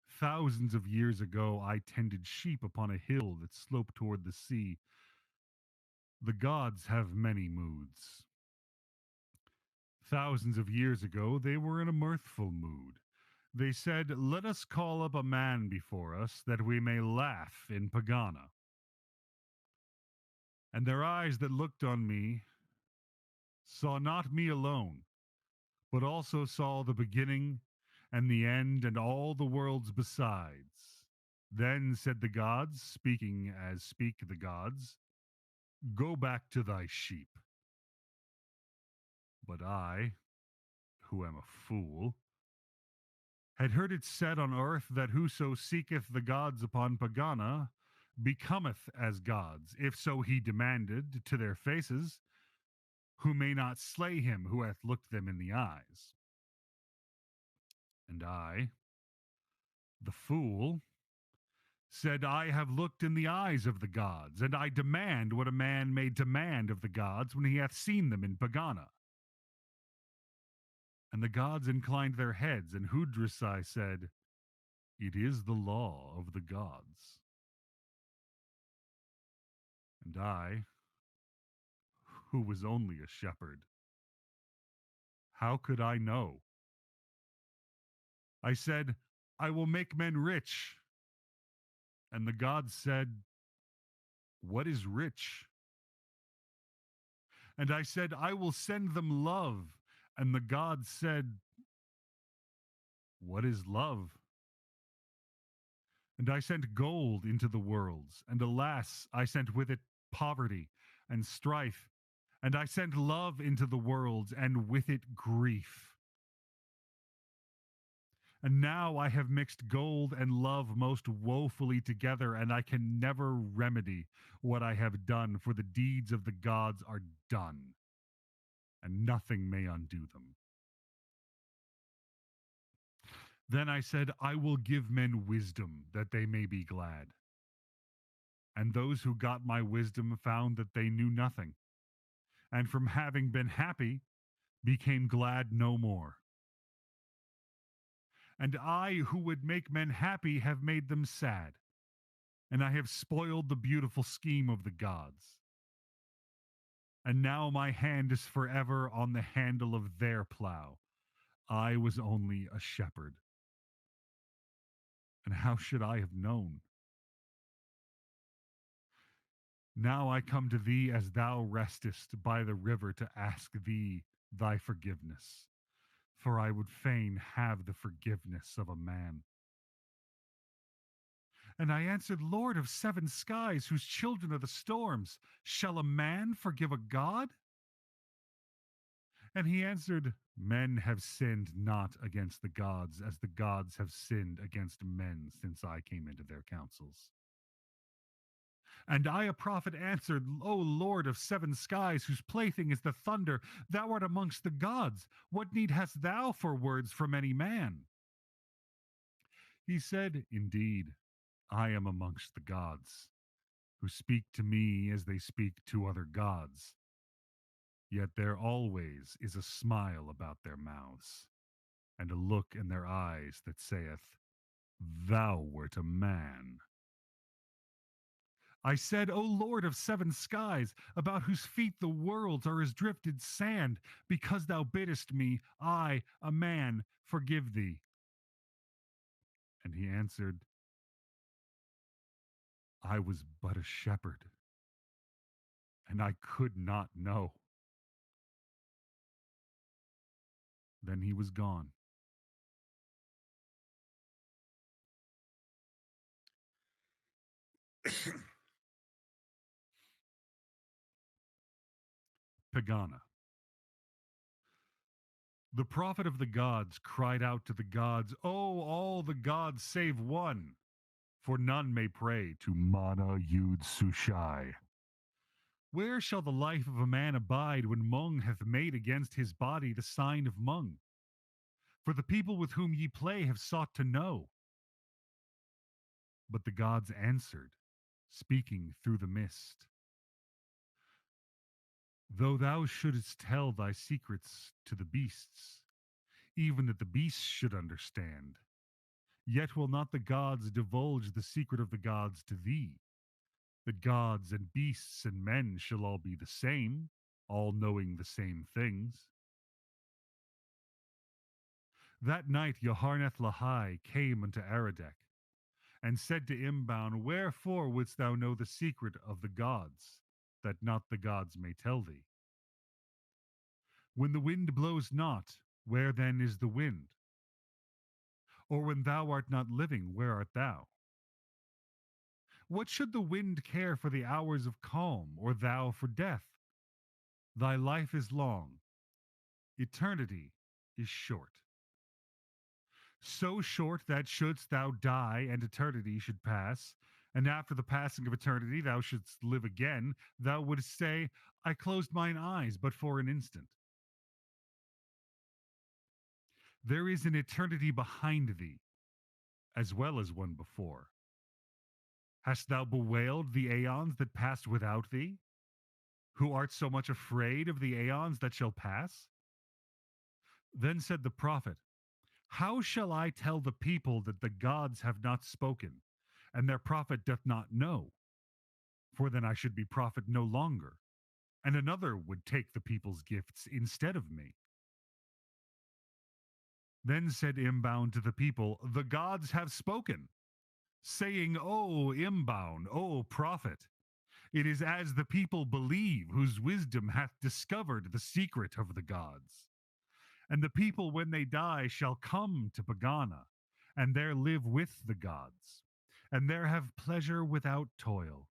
Speaker 1: Thousands of years ago, I tended sheep upon a hill that sloped toward the sea. The gods have many moods. Thousands of years ago, they were in a mirthful mood. They said, let us call up a man before us, that we may laugh in Pegāna. And their eyes that looked on me saw not me alone, but also saw the beginning and the end and all the worlds besides. Then said the gods, speaking as speak the gods, go back to thy sheep. But I, who am a fool, had heard it said on earth that whoso seeketh the gods upon Pegāna becometh as gods, if so he demanded to their faces, who may not slay him who hath looked them in the eyes. And I, the fool, said, I have looked in the eyes of the gods, and I demand what a man may demand of the gods when he hath seen them in Pegāna. And the gods inclined their heads, and Hudrasai said, it is the law of the gods. And I, who was only a shepherd, how could I know? I said, I will make men rich. And the gods said, what is rich? And I said, I will send them love. And the gods said, what is love? And I sent gold into the worlds, and alas, I sent with it poverty and strife. And I sent love into the worlds, and with it grief. And now I have mixed gold and love most woefully together, and I can never remedy what I have done, for the deeds of the gods are done, and nothing may undo them. Then I said, I will give men wisdom, that they may be glad. And those who got my wisdom found that they knew nothing, and from having been happy, became glad no more. And I, who would make men happy, have made them sad, and I have spoiled the beautiful scheme of the gods. And now my hand is forever on the handle of their plow. I was only a shepherd. And how should I have known? Now I come to thee as thou restest by the river to ask thee thy forgiveness, for I would fain have the forgiveness of a man. And I answered, Lord of seven skies, whose children are the storms, shall a man forgive a god? And he answered, men have sinned not against the gods, as the gods have sinned against men since I came into their councils. And I, a prophet, answered, O Lord of seven skies, whose plaything is the thunder, thou art amongst the gods. What need hast thou for words from any man? He said, indeed, I am amongst the gods, who speak to me as they speak to other gods. Yet there always is a smile about their mouths, and a look in their eyes that saith, Thou wert a man. I said, O Lord of seven skies, about whose feet the worlds are as drifted sand, because thou biddest me, I, a man, forgive thee. And he answered, I was but a shepherd, and I could not know. Then he was gone. Pegāna. The prophet of the gods cried out to the gods, O all the gods save one, for none may pray to Mana Yud Sushai. Where shall the life of a man abide when Mung hath made against his body the sign of Mung? For the people with whom ye play have sought to know. But the gods answered, speaking through the mist. Though thou shouldst tell thy secrets to the beasts, even that the beasts should understand, yet will not the gods divulge the secret of the gods to thee. The gods and beasts and men shall all be the same, all knowing the same things. That night Yoharneth Lahai came unto Aradek, and said to Imbound, wherefore wouldst thou know the secret of the gods, that not the gods may tell thee? When the wind blows not, where then is the wind? Or when thou art not living, where art thou? What should the wind care for the hours of calm, or thou for death? Thy life is long, eternity is short. So short that shouldst thou die and eternity should pass, and after the passing of eternity thou shouldst live again, thou wouldst say, I closed mine eyes but for an instant. There is an eternity behind thee, as well as one before. Hast thou bewailed the aeons that passed without thee, who art so much afraid of the aeons that shall pass? Then said the prophet, how shall I tell the people that the gods have not spoken, and their prophet doth not know? For then I should be prophet no longer, and another would take the people's gifts instead of me. Then said Imbound to the people, the gods have spoken, saying, O Imbound, O prophet, it is as the people believe, whose wisdom hath discovered the secret of the gods. And the people, when they die, shall come to Pegāna, and there live with the gods, and there have pleasure without toil.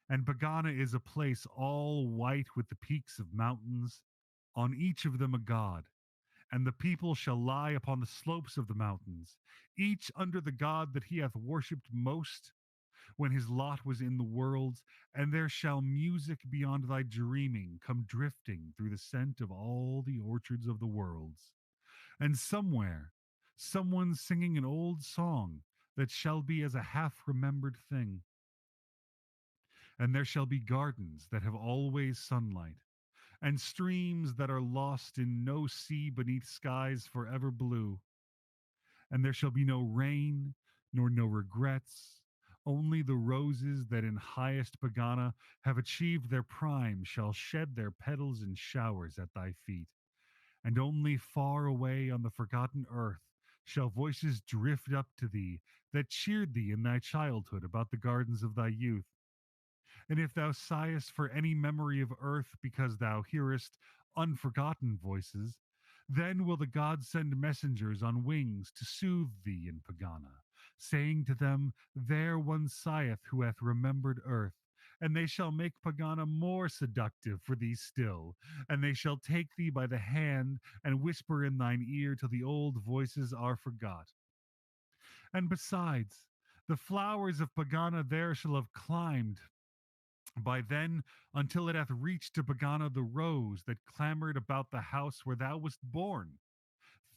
Speaker 1: And Pegāna is a place all white with the peaks of mountains, on each of them a god. And the people shall lie upon the slopes of the mountains, each under the god that he hath worshipped most when his lot was in the worlds, and there shall music beyond thy dreaming come drifting through the scent of all the orchards of the worlds. And somewhere, someone singing an old song that shall be as a half remembered thing. And there shall be gardens that have always sunlight, and streams that are lost in no sea beneath skies forever blue. And there shall be no rain, nor no regrets. Only the roses that in highest Pegāna have achieved their prime shall shed their petals in showers at thy feet. And only far away on the forgotten earth shall voices drift up to thee that cheered thee in thy childhood about the gardens of thy youth. And if thou sighest for any memory of earth because thou hearest unforgotten voices, then will the gods send messengers on wings to soothe thee in Pegāna, saying to them, there one sigheth who hath remembered earth, and they shall make Pegāna more seductive for thee still, and they shall take thee by the hand and whisper in thine ear till the old voices are forgot. And besides, the flowers of Pegāna there shall have climbed by then until it hath reached to Pegāna the rose that clamored about the house where thou wast born.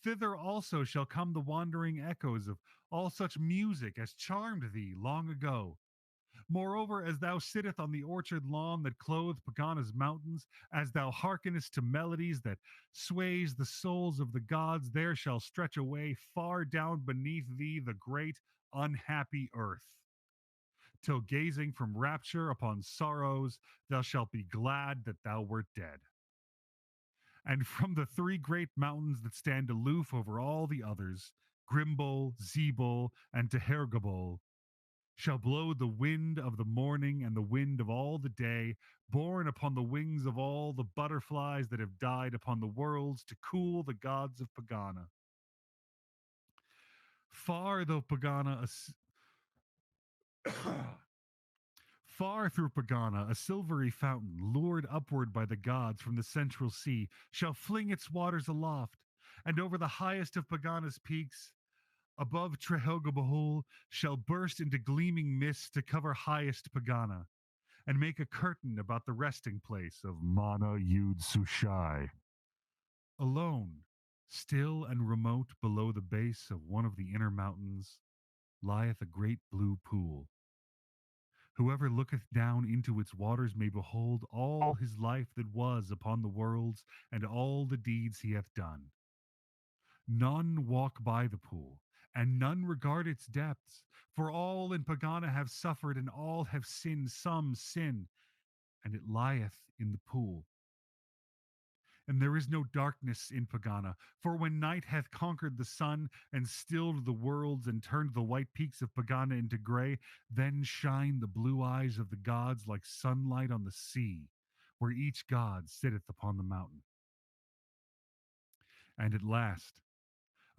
Speaker 1: Thither also shall come the wandering echoes of all such music as charmed thee long ago. Moreover, as thou sittest on the orchard lawn that clothed Pegāna's mountains, as thou hearkenest to melodies that sways the souls of the gods, there shall stretch away far down beneath thee the great unhappy earth, till gazing from rapture upon sorrows, thou shalt be glad that thou wert dead. And from the three great mountains that stand aloof over all the others, Grimbol, Zebul, and Tehergabol, shall blow the wind of the morning and the wind of all the day, borne upon the wings of all the butterflies that have died upon the worlds to cool the gods of Pegāna. Far though Pegāna Far through Pegāna, a silvery fountain, lured upward by the gods from the central sea, shall fling its waters aloft, and over the highest of Pegāna's peaks, above Trehogabahul, shall burst into gleaming mists to cover highest Pegāna, and make a curtain about the resting place of Mana Yud Sushai. Alone, still and remote below the base of one of the inner mountains, lieth a great blue pool, Whoever looketh down into its waters may behold all his life that was upon the worlds and all the deeds he hath done. None walk by the pool, and none regard its depths, for all in Pegāna have suffered, and all have sinned some sin, and it lieth in the pool. And there is no darkness in Pegāna, for when night hath conquered the sun, and stilled the worlds, and turned the white peaks of Pegāna into grey, then shine the blue eyes of the gods like sunlight on the sea, where each god sitteth upon the mountain. And at last,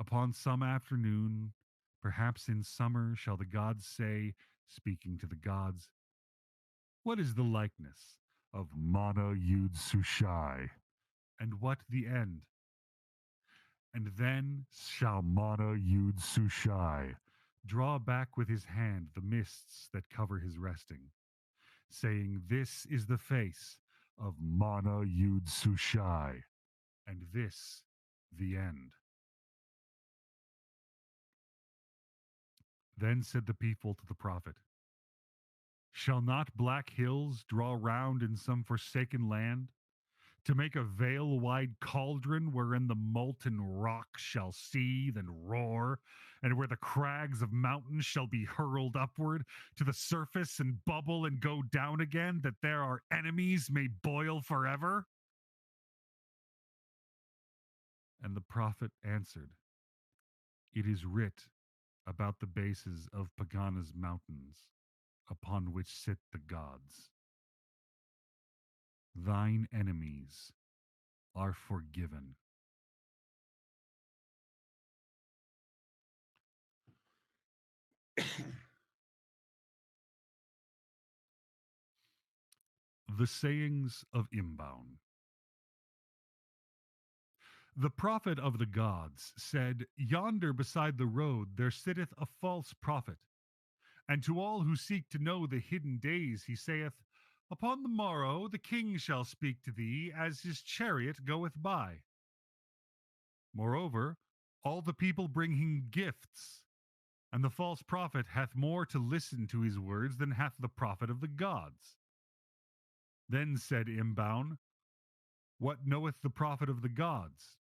Speaker 1: upon some afternoon, perhaps in summer, shall the gods say, speaking to the gods, what is the likeness of Mana Yud Sushai, and what the end? And then shall Mana Yud Sushai draw back with his hand the mists that cover his resting, saying, this is the face of Mana Yud Sushai, and this the end. Then said the people to the prophet, shall not black hills draw round in some forsaken land, to make a veil-wide cauldron wherein the molten rock shall seethe and roar, and where the crags of mountains shall be hurled upward to the surface and bubble and go down again, that there our enemies may boil forever? And the prophet answered, it is writ about the bases of Pegāna's mountains, upon which sit the gods. Thine enemies are forgiven. The sayings of Imbaun. The prophet of the gods said, yonder beside the road there sitteth a false prophet. And to all who seek to know the hidden days he saith, upon the morrow the king shall speak to thee as his chariot goeth by. Moreover, all the people bring him gifts, and the false prophet hath more to listen to his words than hath the prophet of the gods. Then said Imbaun, what knoweth the prophet of the gods?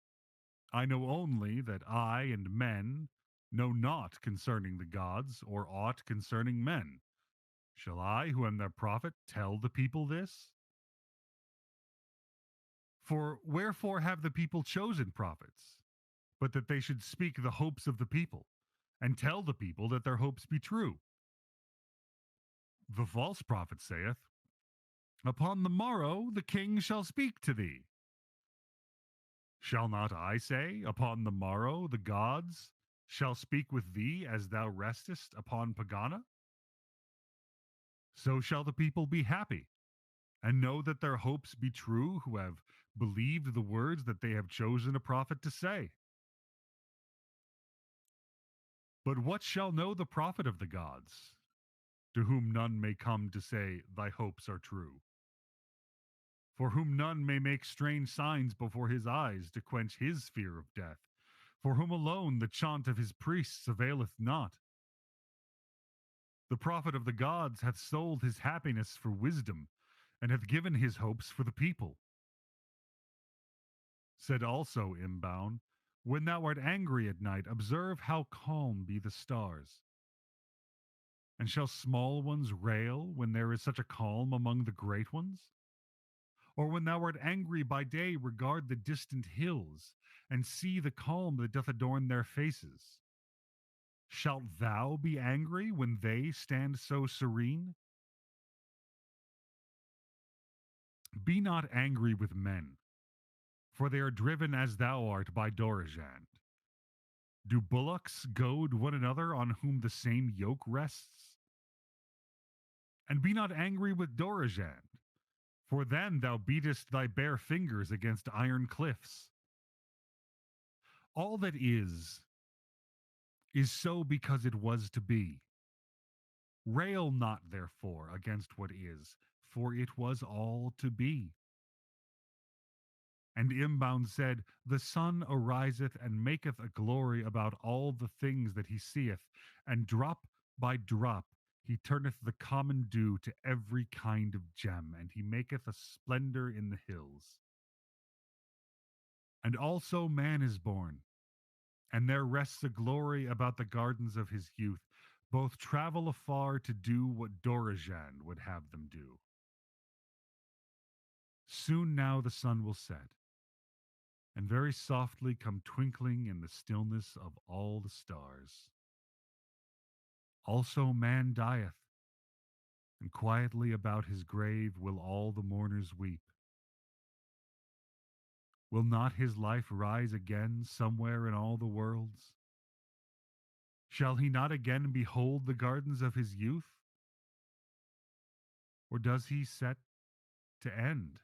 Speaker 1: I know only that I and men know naught concerning the gods, or aught concerning men. Shall I, who am their prophet, tell the people this? For wherefore have the people chosen prophets, but that they should speak the hopes of the people, and tell the people that their hopes be true? The false prophet saith, upon the morrow the king shall speak to thee. Shall not I say, upon the morrow the gods shall speak with thee as thou restest upon Pegāna? So shall the people be happy, and know that their hopes be true, who have believed the words that they have chosen a prophet to say. But what shall know the prophet of the gods, to whom none may come to say, thy hopes are true? For whom none may make strange signs before his eyes to quench his fear of death, for whom alone the chant of his priests availeth not. The prophet of the gods hath sold his happiness for wisdom, and hath given his hopes for the people. Said also Imbaun, when thou art angry at night, observe how calm be the stars. And shall small ones rail when there is such a calm among the great ones? Or when thou art angry by day, regard the distant hills, and see the calm that doth adorn their faces. Shalt thou be angry when they stand so serene? Be not angry with men, for they are driven as thou art by Dorajand. Do bullocks goad one another on whom the same yoke rests? And be not angry with Dorajand, for then thou beatest thy bare fingers against iron cliffs. All that is so because it was to be. Rail not, therefore, against what is, for it was all to be. And Imbaun said, the sun ariseth and maketh a glory about all the things that he seeth, and drop by drop He turneth the common dew to every kind of gem, and he maketh a splendor in the hills. And also man is born, and there rests a glory about the gardens of his youth. Both travel afar to do what Dorijan would have them do. Soon now the sun will set, and very softly come twinkling in the stillness of all the stars. Also man dieth, and quietly about his grave will all the mourners weep. Will not his life rise again somewhere in all the worlds? Shall he not again behold the gardens of his youth? Or does he set to end?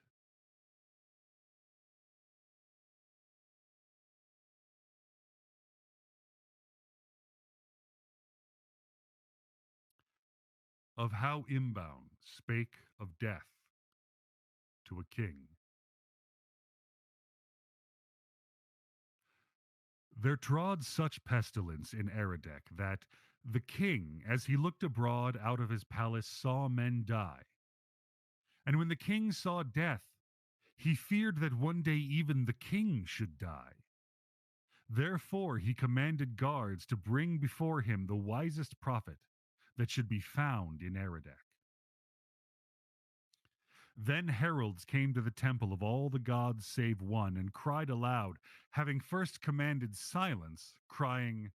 Speaker 1: Of how Imbound spake of death to a king. There trod such pestilence in Eredek that the king, as he looked abroad out of his palace, saw men die. And when the king saw death, he feared that one day even the king should die. Therefore he commanded guards to bring before him the wisest prophet that should be found in Eredek. Then heralds came to the temple of all the gods save one, and cried aloud, having first commanded silence, crying,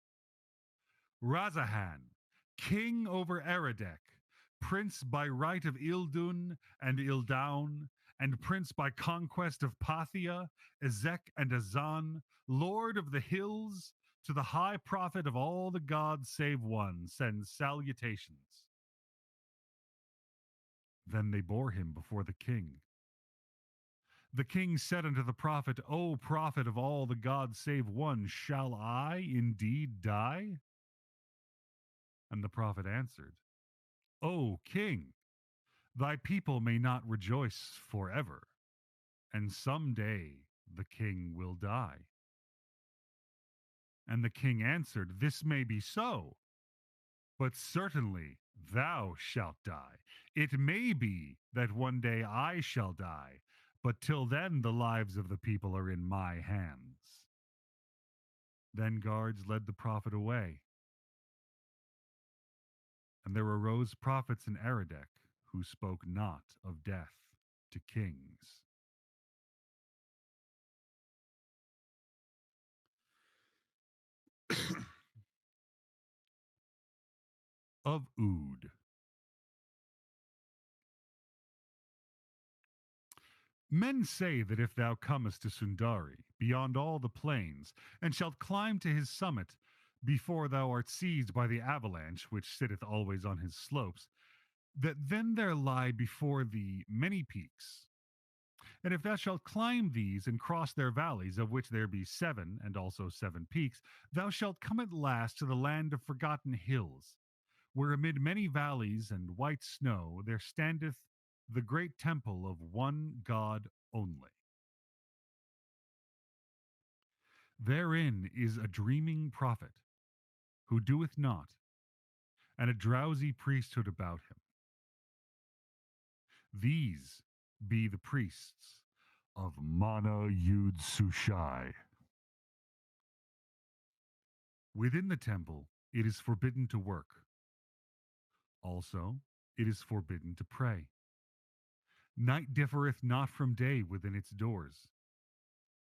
Speaker 1: Razahan, king over Eredek, prince by right of Ildun and Ildown, and prince by conquest of Pathia, Ezek and Azan, lord of the hills, to the high prophet of all the gods save one, sends salutations. Then they bore him before the king. The king said unto the prophet, O prophet of all the gods save one, shall I indeed die? And the prophet answered, O king, thy people may not rejoice forever, and some day the king will die. And the king answered, This may be so, but certainly thou shalt die. It may be that one day I shall die, but till then the lives of the people are in my hands. Then guards led the prophet away, and there arose prophets in Eredek who spoke not of death to kings. Of Ood. Men say that if thou comest to Sundari, beyond all the plains, and shalt climb to his summit, before thou art seized by the avalanche which sitteth always on his slopes, that then there lie before thee many peaks. And if thou shalt climb these and cross their valleys, of which there be 7, and also 7 peaks, thou shalt come at last to the land of forgotten hills, where amid many valleys and white snow there standeth the great temple of one God only. Therein is a dreaming prophet who doeth not, and a drowsy priesthood about him. These be the priests of Mana Yud Sushai. Within the temple it is forbidden to work. Also, it is forbidden to pray. Night differeth not from day within its doors.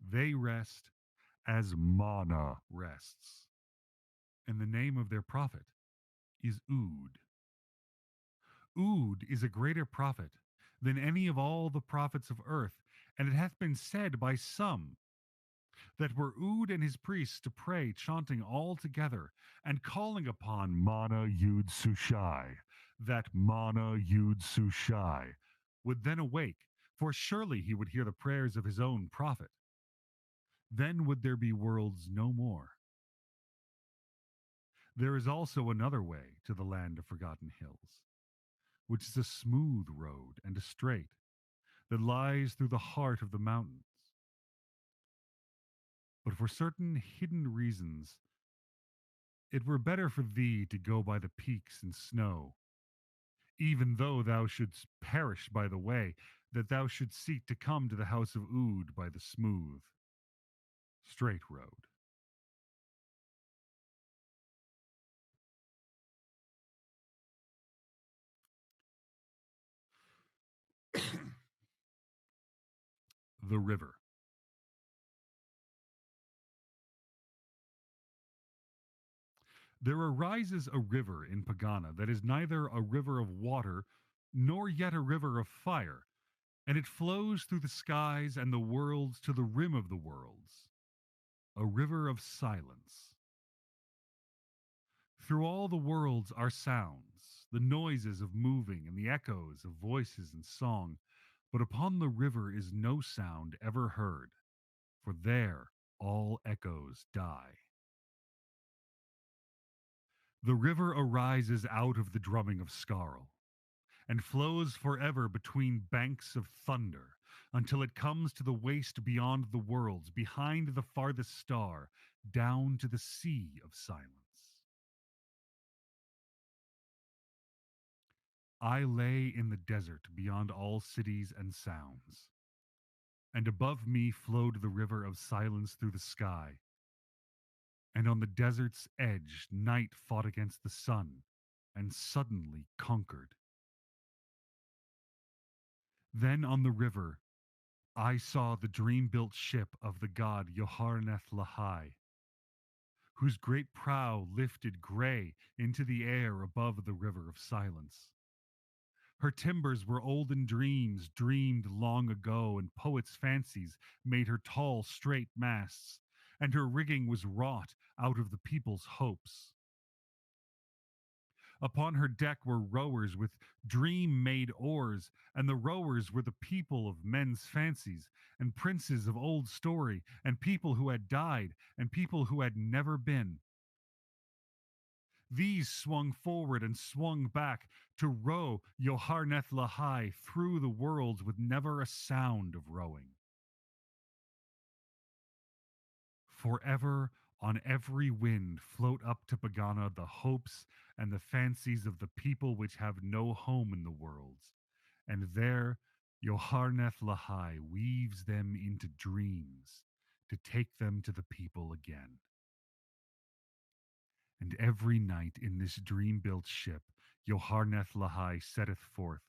Speaker 1: They rest as Mana rests. And the name of their prophet is Ood. Ood is a greater prophet than any of all the prophets of earth, and it hath been said by some that were Ood and his priests to pray, chanting all together, and calling upon Mana Yud Sushai, that Mana Yud Sushai would then awake, for surely he would hear the prayers of his own prophet. Then would there be worlds no more. There is also another way to the land of forgotten hills, which is a smooth road and a straight, that lies through the heart of the mountains. But for certain hidden reasons, it were better for thee to go by the peaks and snow, even though thou shouldst perish by the way, that thou shouldst seek to come to the house of Ood by the smooth, straight road. The river. There arises a river in Pegāna that is neither a river of water nor yet a river of fire, and it flows through the skies and the worlds to the rim of the worlds, a river of silence. Through all the worlds are sounds, the noises of moving and the echoes of voices and song, but upon the river is no sound ever heard, for there all echoes die. The river arises out of the drumming of Skarl, and flows forever between banks of thunder, until it comes to the waste beyond the worlds, behind the farthest star, down to the sea of silence. I lay in the desert beyond all cities and sounds, and above me flowed the river of silence through the sky, and on the desert's edge night fought against the sun, and suddenly conquered. Then on the river I saw the dream-built ship of the god Yoharneth Lahai, whose great prow lifted gray into the air above the river of silence. Her timbers were olden dreams dreamed long ago, and poets' fancies made her tall, straight masts, and her rigging was wrought out of the people's hopes. Upon her deck were rowers with dream made oars, and the rowers were the people of men's fancies, and princes of old story, and people who had died, and people who had never been. These swung forward and swung back to row Yoharneth Lahai through the worlds with never a sound of rowing. Forever on every wind float up to Pegāna the hopes and the fancies of the people which have no home in the worlds, and there Yoharneth Lahai weaves them into dreams to take them to the people again. And every night in this dream-built ship Yoharneth Lahai setteth forth,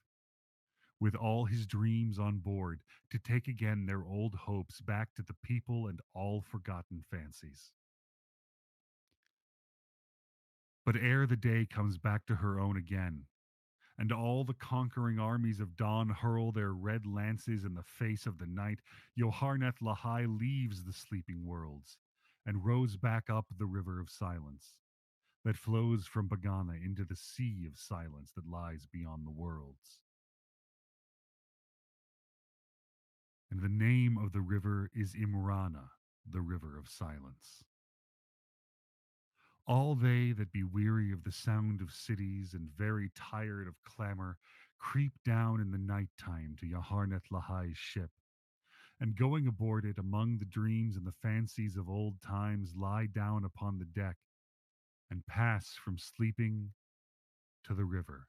Speaker 1: with all his dreams on board, to take again their old hopes back to the people and all forgotten fancies. But ere the day comes back to her own again, and all the conquering armies of dawn hurl their red lances in the face of the night, Yoharneth Lahai leaves the sleeping worlds and rows back up the river of silence that flows from Pegāna into the sea of silence that lies beyond the worlds. And the name of the river is Imrana, the river of silence. All they that be weary of the sound of cities and very tired of clamor creep down in the night time to Yoharneth Lahai's ship, and going aboard it among the dreams and the fancies of old times, lie down upon the deck and pass from sleeping to the river,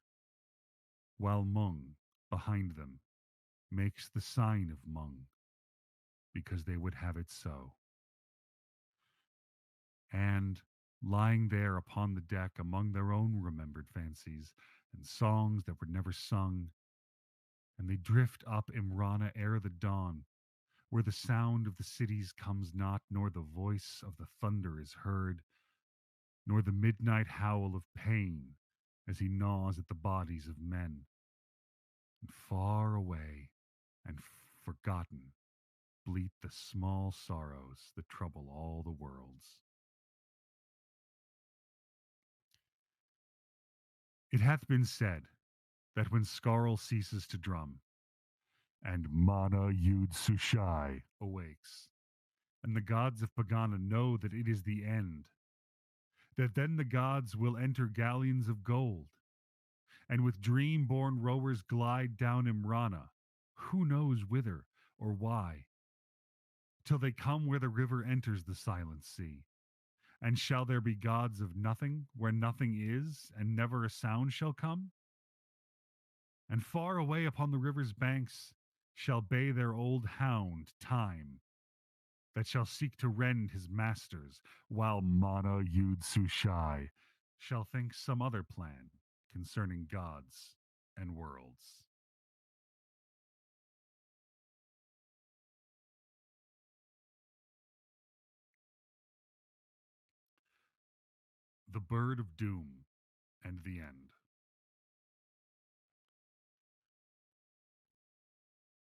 Speaker 1: while Mung, behind them, makes the sign of Mung, because they would have it so. And lying there upon the deck among their own remembered fancies and songs that were never sung, and they drift up Imrana ere the dawn, where the sound of the cities comes not, nor the voice of the thunder is heard, nor the midnight howl of pain as he gnaws at the bodies of men. And far away and forgotten bleat the small sorrows that trouble all the worlds. It hath been said that when Skarl ceases to drum, and Mana Yud Sushai awakes, and the gods of Pegāna know that it is the end, that then the gods will enter galleons of gold, and with dream-born rowers glide down Imrana, who knows whither or why, till they come where the river enters the silent sea. And shall there be gods of nothing, where nothing is, and never a sound shall come? And far away upon the river's banks shall bay their old hound, Time, that shall seek to rend his masters, while Mana Yud Sushai shall think some other plan concerning gods and worlds. The Bird of Doom and the End.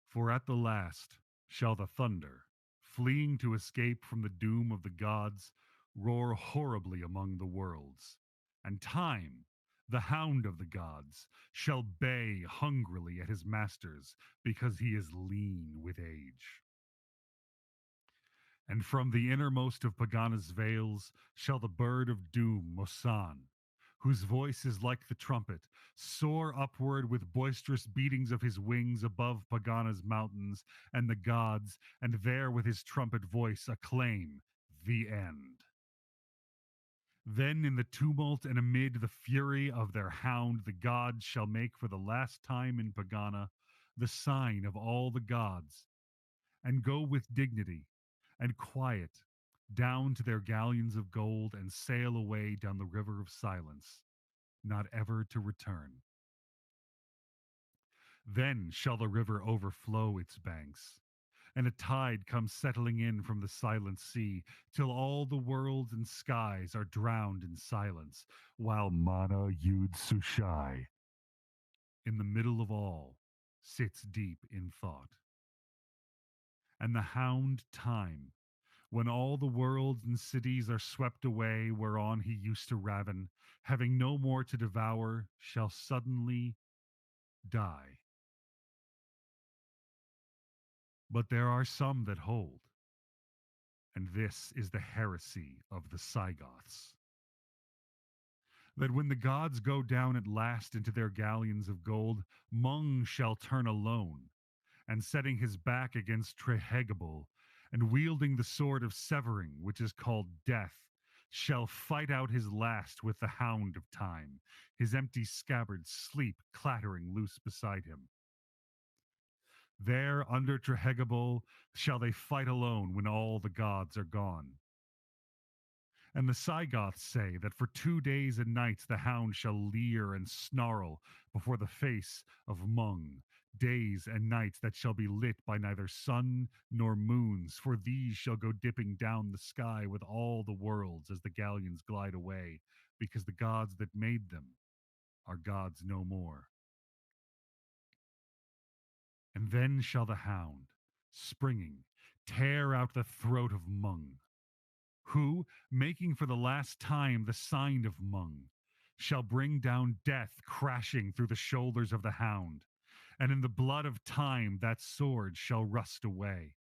Speaker 1: For at the last shall the thunder, fleeing to escape from the doom of the gods, roar horribly among the worlds, and Time, the hound of the gods, shall bay hungrily at his masters because he is lean with age. And from the innermost of Pegāna's vales shall the bird of doom, Mosan, whose voice is like the trumpet, soar upward with boisterous beatings of his wings above Pegāna's mountains and the gods, and there with his trumpet voice acclaim the end. Then in the tumult and amid the fury of their hound, the gods shall make for the last time in Pegāna the sign of all the gods, and go with dignity and quiet down to their galleons of gold and sail away down the river of silence, not ever to return. Then shall the river overflow its banks, and a tide comes settling in from the silent sea, till all the worlds and skies are drowned in silence, while Mana Yud Sushai, in the middle of all, sits deep in thought. And the hound Time, when all the worlds and cities are swept away whereon he used to raven, having no more to devour, shall suddenly die. But there are some that hold, and this is the heresy of the Cygoths, that when the gods go down at last into their galleons of gold, Mung shall turn alone, and setting his back against Trehegable, and wielding the sword of severing, which is called death, shall fight out his last with the hound of Time, his empty scabbard sleep clattering loose beside him. There under Trehegable shall they fight alone when all the gods are gone. And the Cygoths say that for 2 days and nights the hound shall leer and snarl before the face of Mung, days and nights that shall be lit by neither sun nor moons, for these shall go dipping down the sky with all the worlds as the galleons glide away, because the gods that made them are gods no more. And then shall the hound, springing, tear out the throat of Mung, who, making for the last time the sign of Mung, shall bring down death crashing through the shoulders of the hound, and in the blood of Time that sword shall rust away.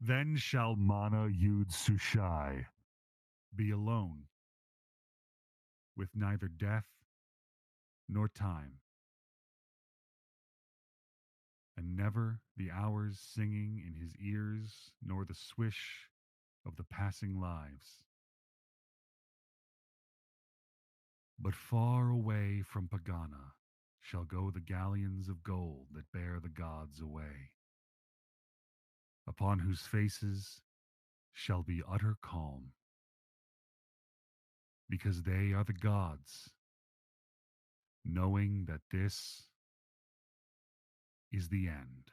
Speaker 1: Then shall Mana Yud Sushai be alone, with neither death nor time, and never the hours singing in his ears, nor the swish of the passing lives. But far away from Pegāna shall go the galleons of gold that bear the gods away, upon whose faces shall be utter calm, because they are the gods, knowing that this is the end.